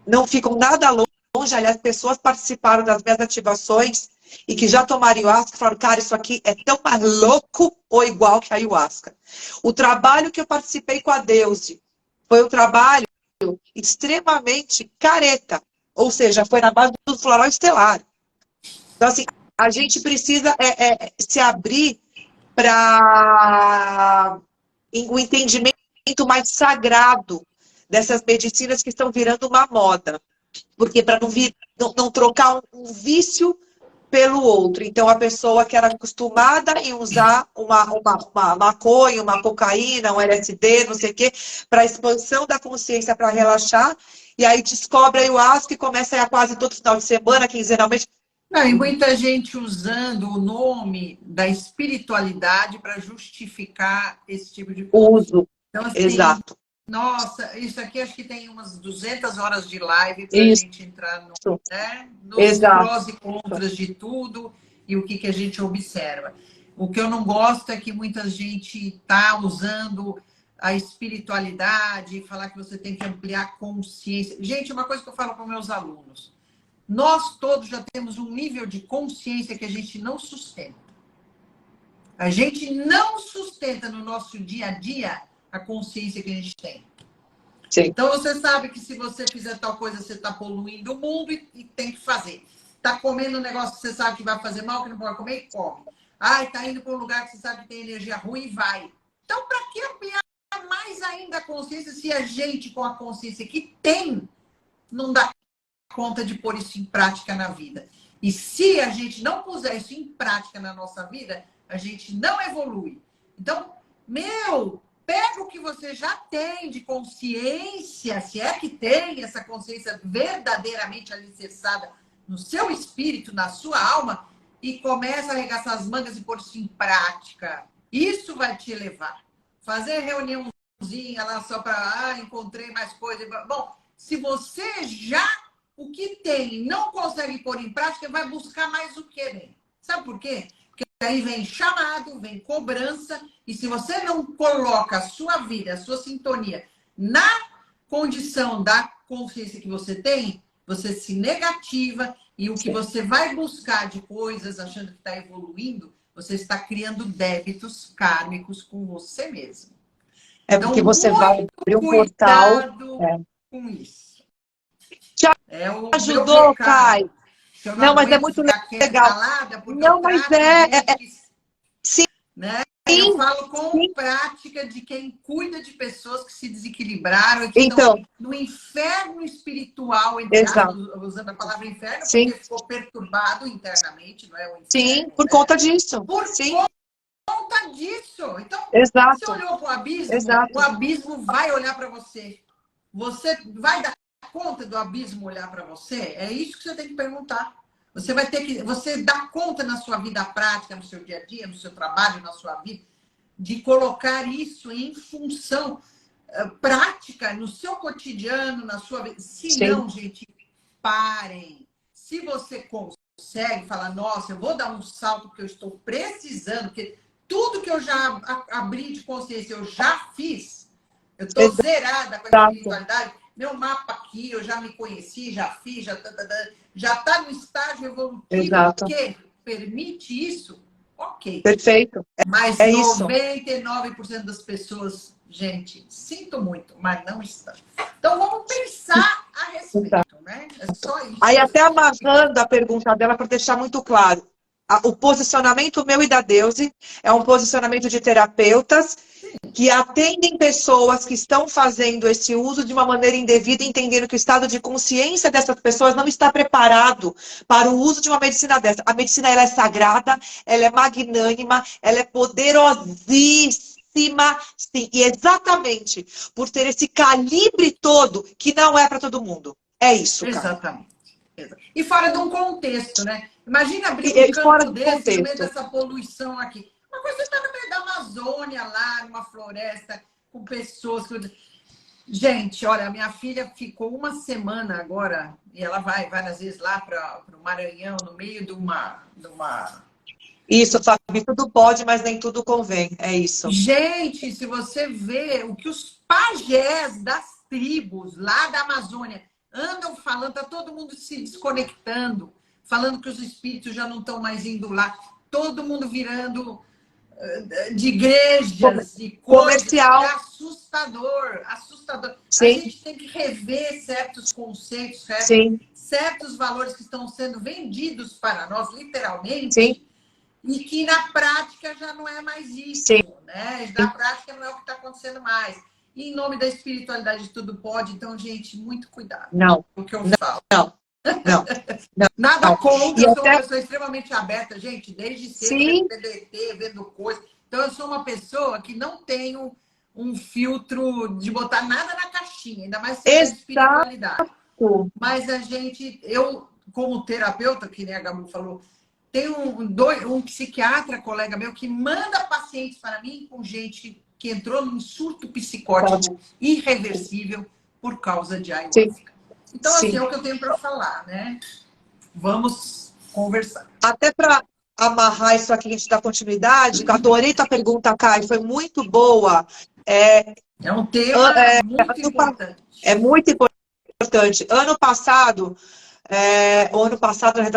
não ficam nada longe. Aliás, pessoas participaram das minhas ativações e que já tomaram ayahuasca e falaram, cara, isso aqui é tão mais louco ou igual que a ayahuasca. O trabalho que eu participei com a Deusi foi um trabalho extremamente careta, ou seja, foi na base do floral estelar. Então, assim, a gente precisa se abrir para o entendimento mais sagrado dessas medicinas que estão virando uma moda. Porque para não trocar um vício pelo outro. Então, a pessoa que era acostumada em usar uma maconha, uma cocaína, um LSD, não sei o quê, para expansão da consciência, para relaxar, e aí descobre a ayahuasca e começa a ir quase todo final de semana, quinzenalmente. Não, e muita gente usando o nome da espiritualidade para justificar esse tipo de coisa. Uso. Então, assim, Exato. nossa, isso aqui acho que tem umas 200 horas de live para a gente entrar nos Exato. prós e contras de tudo e o que a gente observa. O que eu não gosto é que muita gente está usando a espiritualidade e falar que você tem que ampliar a consciência. Gente, uma coisa que eu falo para meus alunos, nós todos já temos um nível de consciência que a gente não sustenta. A gente não sustenta no nosso dia a dia a consciência que a gente tem. Sim. Então, você sabe que se você fizer tal coisa, você está poluindo o mundo e tem que fazer. Está comendo um negócio que você sabe que vai fazer mal, que não pode comer, e come. Está indo para um lugar que você sabe que tem energia ruim e vai. Então, para que ampliar mais ainda a consciência se a gente, com a consciência que tem, não dá conta de pôr isso em prática na vida? E se a gente não puser isso em prática na nossa vida, a gente não evolui. Então, pega o que você já tem de consciência, se é que tem essa consciência verdadeiramente alicerçada no seu espírito, na sua alma, e começa a arregaçar as mangas e pôr isso em prática. Isso vai te levar. Fazer reuniãozinha lá só para, encontrei mais coisa. Bom, se você já o que tem não consegue pôr em prática, vai buscar mais o que, bem? Sabe por quê? Porque aí vem chamado, vem cobrança, e se você não coloca a sua vida, a sua sintonia na condição da consciência que você tem, você se negativa, e o que você vai buscar de coisas, achando que está evoluindo, você está criando débitos kármicos com você mesmo. É porque então, você vai abrir um portal. Com isso. Ajudou, Kai. Não, mas é muito legal. Não, mas sim. Né? Eu falo com prática de quem cuida de pessoas que se desequilibraram e que estão no inferno espiritual, usando a palavra inferno, porque ficou perturbado internamente, não é o inferno. Sim, por conta disso. Por conta disso. Então, exato. você olhou para o abismo, exato. O abismo vai olhar para você. Você vai dar conta do abismo olhar para você? É isso que você tem que perguntar. Você vai ter que... Você dá conta na sua vida prática, no seu dia a dia, no seu trabalho, na sua vida, de colocar isso em função prática, no seu cotidiano, na sua vida. Se não, gente, parem. Se você consegue falar, nossa, eu vou dar um salto porque eu estou precisando, porque tudo que eu já abri de consciência, eu já fiz. Eu estou zerada com a espiritualidade. Meu mapa aqui, eu já me conheci, já fiz, já está no estágio evolutivo que permite isso, ok. Perfeito. Mas 99% das pessoas, gente, sinto muito, mas não estão. Então vamos pensar a respeito, né? É só isso. Aí até amarrando a pergunta dela para deixar muito claro. o posicionamento meu e da Deusi é um posicionamento de terapeutas que atendem pessoas que estão fazendo esse uso de uma maneira indevida, entendendo que o estado de consciência dessas pessoas não está preparado para o uso de uma medicina dessa. A medicina, ela é sagrada, ela é magnânima, ela é poderosíssima, sim, e exatamente por ter esse calibre todo que não é para todo mundo. É isso, cara. Exatamente. E fora de um contexto, né? Imagina abrir um Fora campo do desse contexto. no meio dessa poluição aqui. Uma coisa, você está no meio da Amazônia, lá, numa floresta, com pessoas. Gente, olha, minha filha ficou uma semana agora, e ela vai várias vezes lá para o Maranhão, no meio de uma... Isso, Fabi, tudo pode, mas nem tudo convém. É isso. Gente, se você vê o que os pajés das tribos lá da Amazônia andam falando, tá todo mundo se desconectando, falando que os espíritos já não estão mais indo lá, todo mundo virando de igrejas e coisas. Comercial. É assustador, assustador. Sim. A gente tem que rever certos conceitos, certos valores que estão sendo vendidos para nós, literalmente. Sim. E que na prática já não é mais isso, Sim. né? Na prática não é o que está acontecendo mais. E em nome da espiritualidade tudo pode, então, gente, muito cuidado. Não. O que eu falo. Não. Nada contra, eu sou até... uma pessoa extremamente aberta, gente, desde sempre, vendo TDT, vendo coisa. Então, eu sou uma pessoa que não tenho um filtro de botar nada na caixinha, ainda mais sendo espiritualidade. Mas a gente, eu, como terapeuta, que nem a Gabu falou, tem um psiquiatra, colega meu, que manda pacientes para mim com gente que entrou num surto psicótico irreversível por causa de ayahuasca. Então, assim, é o que eu tenho para falar, né? Vamos conversar. Até para amarrar isso aqui, a gente dá continuidade, adorei tua pergunta, Kai, foi muito boa. É um tema muito importante. É muito importante. Ano passado,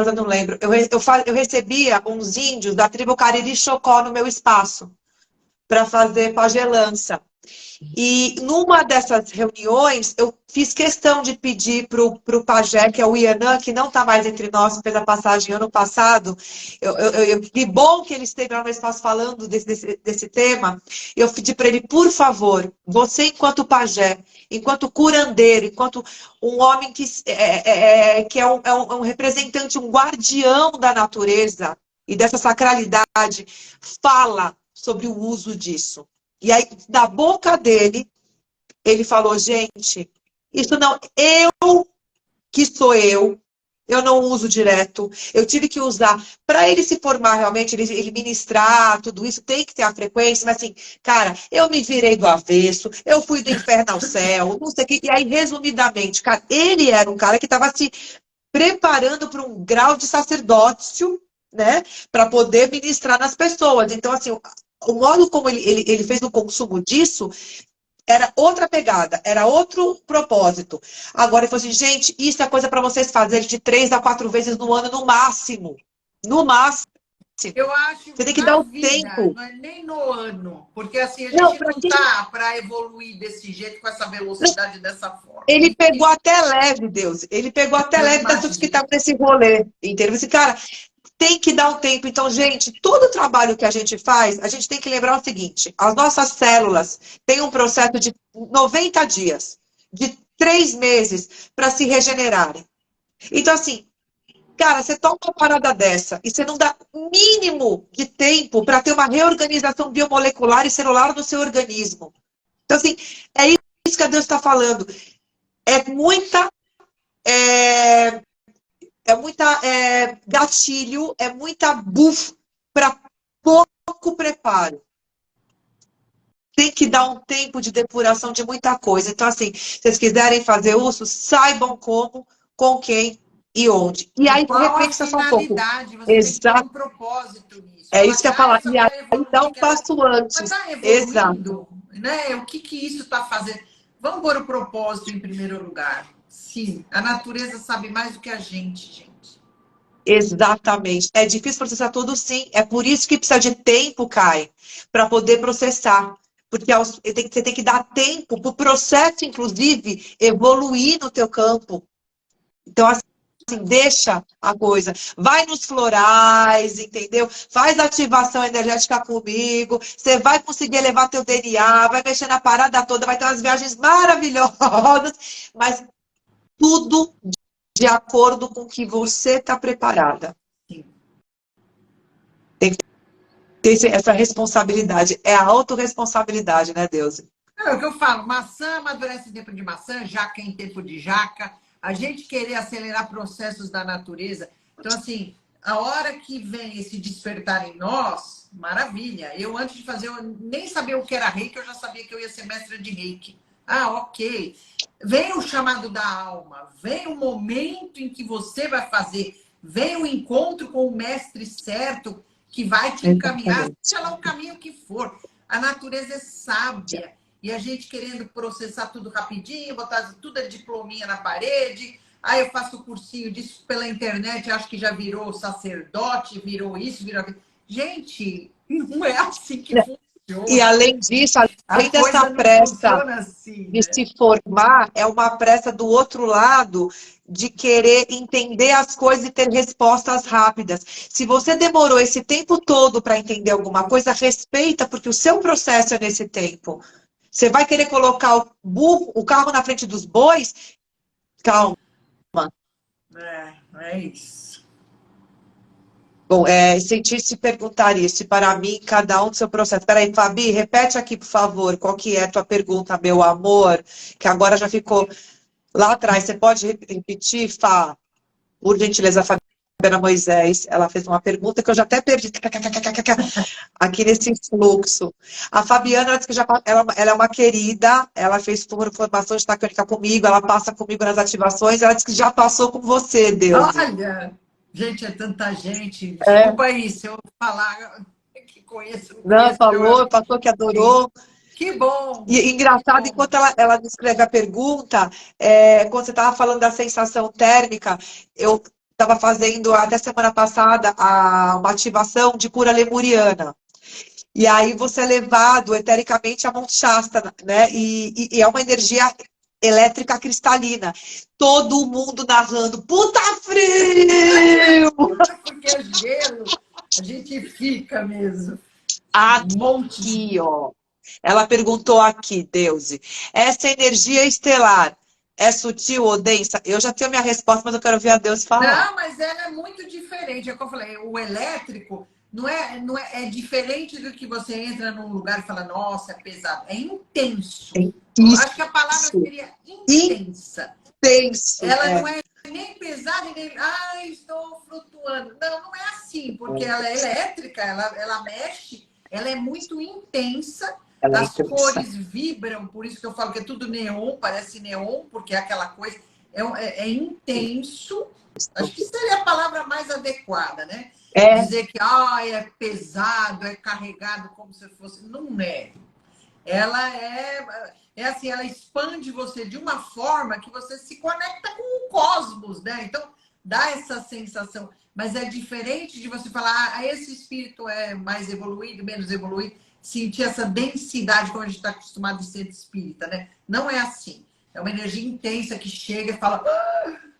eu não lembro, eu recebia uns índios da tribo Cariri Xocó no meu espaço para fazer pagelança. E numa dessas reuniões, eu fiz questão de pedir para o pajé, que é o Ianã, que não está mais entre nós, fez a passagem ano passado. Que bom que ele esteve lá no espaço falando desse tema. Eu pedi para ele, por favor, você enquanto pajé, enquanto curandeiro, enquanto um homem que é um representante, um guardião da natureza e dessa sacralidade, fala sobre o uso disso. E aí, da boca dele, ele falou, gente, isso não, eu não uso direto, eu tive que usar, para ele se formar realmente, ele ministrar, tudo isso, tem que ter a frequência, mas assim, cara, eu me virei do avesso, eu fui do inferno ao céu, não sei o que, e aí, resumidamente, cara, ele era um cara que estava se preparando para um grau de sacerdócio, né, para poder ministrar nas pessoas, então assim, o modo como ele fez o consumo disso era outra pegada, era outro propósito. Agora ele falou assim, gente, isso é coisa para vocês fazerem de 3 a 4 vezes no ano, no máximo. No máximo. Eu acho você tem que dar o tempo. Não é nem no ano, porque assim, a gente não está para evoluir desse jeito, com essa velocidade, dessa forma. Ele pegou até leve, Deus. Ele pegou até leve das pessoas que estavam nesse rolê. Entendeu? Esse cara... tem que dar um tempo. Então, gente, todo o trabalho que a gente faz, a gente tem que lembrar o seguinte, as nossas células têm um processo de 90 dias, de 3 meses para se regenerarem. Então, assim, cara, você toma uma parada dessa e você não dá mínimo de tempo para ter uma reorganização biomolecular e celular no seu organismo. Então, assim, é isso que a Deus está falando. É muita gatilho, é muita buff para pouco preparo. Tem que dar um tempo de depuração de muita coisa. Então, assim, se vocês quiserem fazer uso, saibam como, com quem e onde. E aí, reflexa só um pouco. Você tem que ter um propósito nisso. É isso que eu ia falar. E aí, dá um passo antes. Mas tá evoluindo, né? O que isso está fazendo? Vamos pôr o propósito em primeiro lugar. Sim, a natureza sabe mais do que a gente. Exatamente. É difícil processar tudo, sim. É por isso que precisa de tempo, Kai, para poder processar. Porque você tem que dar tempo para o processo, inclusive, evoluir no teu campo. Então, assim, assim, deixa a coisa. Vai nos florais, entendeu? Faz ativação energética comigo. Você vai conseguir elevar teu DNA, vai mexer na parada toda, vai ter umas viagens maravilhosas, mas tudo de acordo com o que você está preparada. Sim. Tem que ter essa responsabilidade. É a autorresponsabilidade, né, Deus? É o que eu falo, maçã amadurece em tempo de maçã, jaca em tempo de jaca. A gente querer acelerar processos da natureza. Então, assim, a hora que vem esse despertar em nós, maravilha. Eu, antes de fazer, eu nem sabia o que era reiki, eu já sabia que eu ia ser mestra de reiki. Ah, ok. Vem o chamado da alma, vem o momento em que você vai fazer, vem o encontro com o mestre certo que vai te encaminhar, seja lá o caminho que for. A natureza é sábia. E a gente querendo processar tudo rapidinho, botar tudo diplominha na parede. Aí eu faço o cursinho disso pela internet, acho que já virou sacerdote, virou isso, virou aquilo. Gente, não é assim que funciona. E além disso, além A dessa coisa não pressa funciona assim, de né? se formar, é uma pressa do outro lado de querer entender as coisas e ter respostas rápidas. Se você demorou esse tempo todo para entender alguma coisa, respeita, porque o seu processo é nesse tempo. Você vai querer colocar o carro na frente dos bois? Calma. É isso. Bom, sentir-se perguntar isso, para mim, cada um do seu processo. Peraí, Fabi, repete aqui, por favor, qual que é a tua pergunta, meu amor, que agora já ficou lá atrás. Você pode repetir, Fá? Por gentileza, Fabiana Moisés, ela fez uma pergunta que eu já até perdi aqui nesse fluxo. A Fabiana, ela disse que ela é uma querida, ela fez formação de tacônica comigo, ela passa comigo nas ativações, ela disse que já passou com você, Deus. Olha, gente, é tanta gente. Desculpa aí se eu falar que conheço, não Não, conheço. falou, passou que adorou. Que bom! E engraçado, Que bom. enquanto ela descreve a pergunta, quando você estava falando da sensação térmica, eu estava fazendo, até semana passada, uma ativação de cura lemuriana. E aí você é levado etericamente a Monte Shasta, né? E é uma energia elétrica cristalina. Todo mundo narrando, puta frio! Porque é gelo, a gente fica mesmo. Um monte de... Aqui, ó. Ela perguntou aqui, Deuse, essa energia estelar é sutil ou densa? Eu já tenho minha resposta, mas eu quero ver a Deus falar. Não, mas ela é muito diferente. É como eu falei, o elétrico é diferente do que você entra num lugar e fala, nossa, é pesado. É intenso. Eu acho que a palavra seria intensa. Intenso. Ela não é nem pesada e nem, estou flutuando. Não, não é assim, porque ela é elétrica, ela mexe, ela é muito intensa. As cores vibram, por isso que eu falo que é tudo neon, parece neon, porque é aquela coisa, é intenso. Acho que seria a palavra mais adequada, né? Dizer que é pesado, é carregado como se fosse. Não é. Ela é assim, ela expande você de uma forma que você se conecta com o cosmos, né? Então, dá essa sensação. Mas é diferente de você falar, esse espírito é mais evoluído, menos evoluído, sentir essa densidade como a gente está acostumado a ser espírita, né? Não é assim. É uma energia intensa que chega e fala,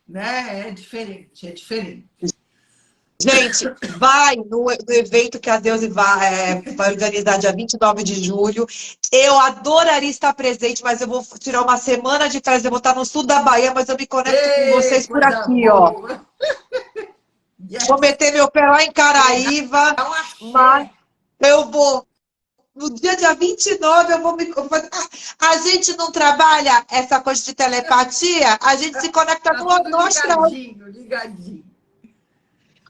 né? É diferente, é diferente. Gente, vai no evento que a Deus vai organizar dia 29 de julho. Eu adoraria estar presente, mas eu vou tirar uma semana de trás. Eu vou estar no sul da Bahia, mas eu me conecto com vocês por aqui, boa. ó. Yes. Vou meter meu pé lá em Caraíva, mas eu vou. No dia 29, eu vou me. A gente não trabalha essa coisa de telepatia, a gente se conecta no astral. Ligadinho.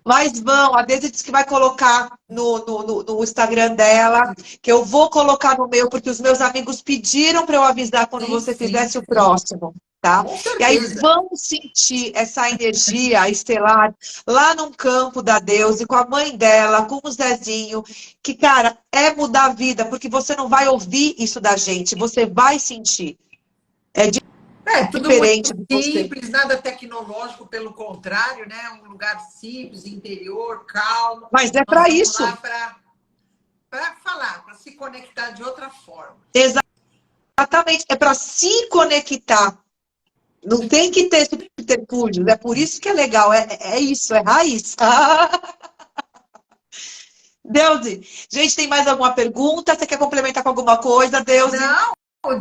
Mas vão, a Deise disse que vai colocar no Instagram dela, que eu vou colocar no meu, porque os meus amigos pediram para eu avisar quando você fizesse o próximo, tá? E aí vão sentir essa energia estelar lá num campo da Deuse, com a mãe dela, com o Zezinho, que, cara, é mudar a vida, porque você não vai ouvir isso da gente, você vai sentir. Tudo diferente muito simples, nada tecnológico, pelo contrário, né? Um lugar simples, interior, calmo. Mas é para isso. Para falar, para se conectar de outra forma. Exatamente, é para se conectar. Não tem que ter subterfúgios. É por isso que é legal. É isso, é raiz. Deusi, gente, tem mais alguma pergunta? Você quer complementar com alguma coisa, Deusi? Não,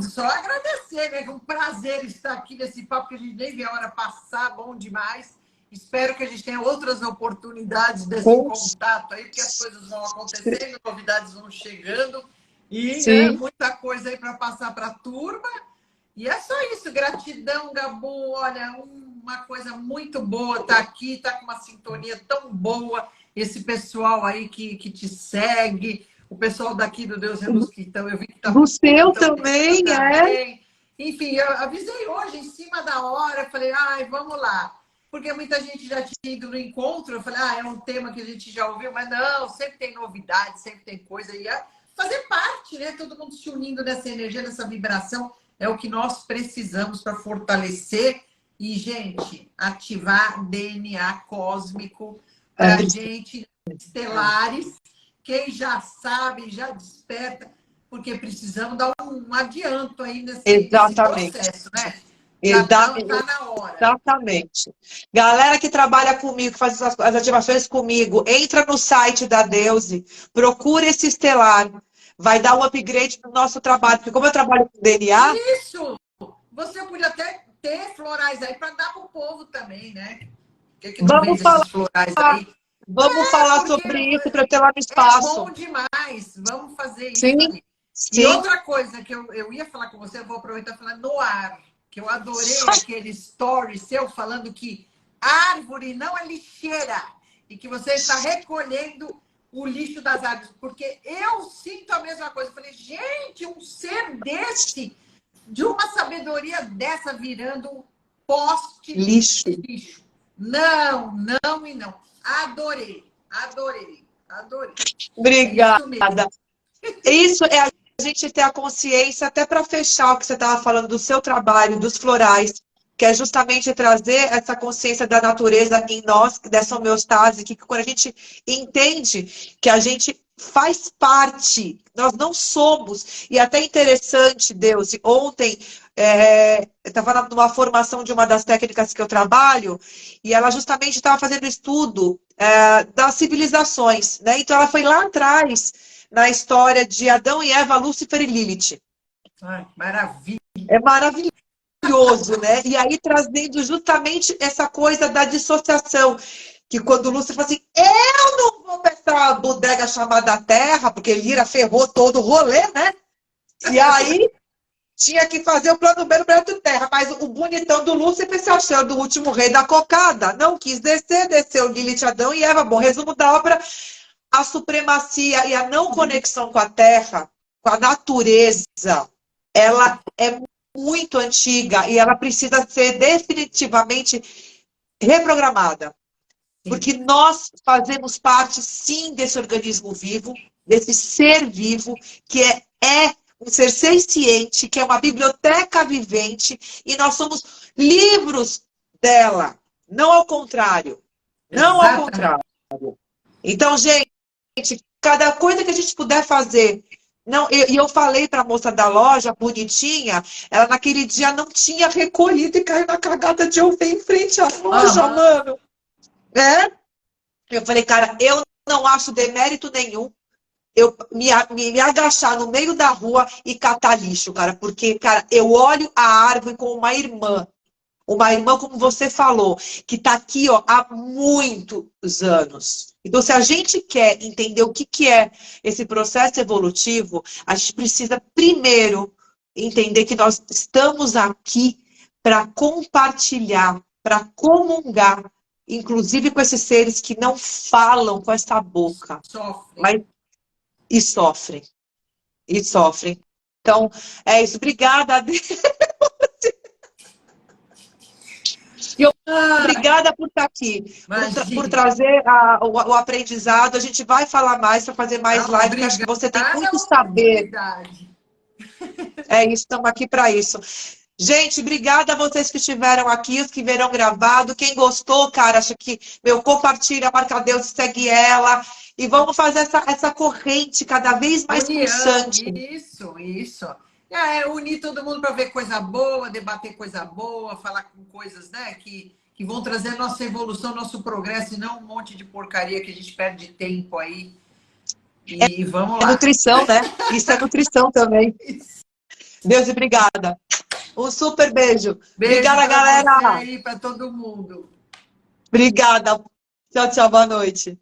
só agradecer, né? É um prazer estar aqui nesse papo que a gente nem vê a hora passar, bom demais. Espero que a gente tenha outras oportunidades desse contato aí, porque as coisas vão acontecendo, novidades vão chegando e né, muita coisa aí para passar para a turma. E é só isso, gratidão, Gabu. Olha, uma coisa muito boa tá aqui, tá com uma sintonia tão boa. Esse pessoal aí que te segue, o pessoal daqui do Deus Reduz que então eu vi que tá do seu também, Enfim, eu avisei hoje em cima da hora, falei, ai, vamos lá. Porque muita gente já tinha ido no encontro, eu falei, é um tema que a gente já ouviu, mas não, sempre tem novidade, sempre tem coisa. E fazer parte, né? Todo mundo se unindo nessa energia, nessa vibração, é o que nós precisamos para fortalecer e, gente, ativar DNA cósmico para a gente, estelares. Quem já sabe, já desperta, porque precisamos dar um adianto aí nesse processo, né? Já tá na hora. Exatamente. Galera que trabalha comigo, que faz as ativações comigo, entra no site da Deusi, procura esse estelar. Vai dar um upgrade no nosso trabalho. Porque como eu trabalho com DNA... Isso! Você podia até ter florais aí para dar para o povo também, né? Que não vende esses florais aí? Vamos falar sobre isso para eu ter lá no espaço. É bom demais. Vamos fazer isso sim, ali. Sim. E outra coisa que eu ia falar com você, eu vou aproveitar e falar no ar. Que eu adorei aquele story seu falando que árvore não é lixeira. E que você está recolhendo o lixo das árvores. Porque eu sinto a mesma coisa. Eu falei, gente, um ser desse, de uma sabedoria dessa, virando poste lixo. de lixo. Não, não e não. Adorei, adorei, adorei. Obrigada. Isso é a gente ter a consciência, até para fechar o que você estava falando do seu trabalho, dos florais, que é justamente trazer essa consciência da natureza em nós, dessa homeostase, que quando a gente entende que a gente faz parte, nós não somos, e até interessante, Deus, ontem eu estava numa formação de uma das técnicas que eu trabalho, e ela justamente estava fazendo estudo das civilizações, né? Então ela foi lá atrás, na história de Adão e Eva, Lúcifer e Lilith. Ai, maravilha! É maravilhoso, né? E aí trazendo justamente essa coisa da dissociação, que quando Lúcifer fala assim, eu não vou pra essa bodega chamada Terra, porque Lira ferrou todo o rolê, né? E aí tinha que fazer o plano B no planeta Terra, mas o bonitão do Lúcifer se achando o último rei da cocada, não quis descer, desceu Lilith, Adão e Eva. Bom, resumo da obra, a supremacia e a não conexão com a Terra, com a natureza, ela é muito antiga e ela precisa ser definitivamente reprogramada. Porque nós fazemos parte, sim, desse organismo vivo, desse ser vivo, que é um ser senciente, que é uma biblioteca vivente, e nós somos livros dela, não ao contrário. Não ao contrário. Então, gente, cada coisa que a gente puder fazer. Não, e eu falei para a moça da loja, bonitinha, ela naquele dia não tinha recolhido e caiu na cagada de eu ver em frente à loja, mano. Eu falei, cara, eu não acho demérito nenhum eu me agachar no meio da rua e catar lixo, cara, porque, cara, eu olho a árvore como uma irmã, como você falou, que está aqui, ó, há muitos anos. Então, se a gente quer entender o que é esse processo evolutivo, a gente precisa primeiro entender que nós estamos aqui para compartilhar, para comungar, inclusive com esses seres que não falam com essa boca, mas e sofrem. E sofrem. Então, é isso. Obrigada, Adê. Obrigada por estar aqui, por trazer o aprendizado. A gente vai falar mais para fazer mais live, porque acho que você tem muito saber. É isso, estamos aqui para isso. Gente, obrigada a vocês que estiveram aqui, os que verão gravado. Quem gostou, cara, acha que, compartilha, marca Deus, segue ela. E vamos fazer essa corrente cada vez mais pulsante. Isso. Unir todo mundo para ver coisa boa, debater coisa boa, falar com coisas, né, que vão trazer nossa evolução, nosso progresso, e não um monte de porcaria que a gente perde tempo aí. E vamos É lá. nutrição, né? Isso é nutrição também. Deus, obrigada. Um super beijo. Beijo Obrigada, para você galera. aí, para todo mundo. Obrigada. Tchau, tchau. Boa noite.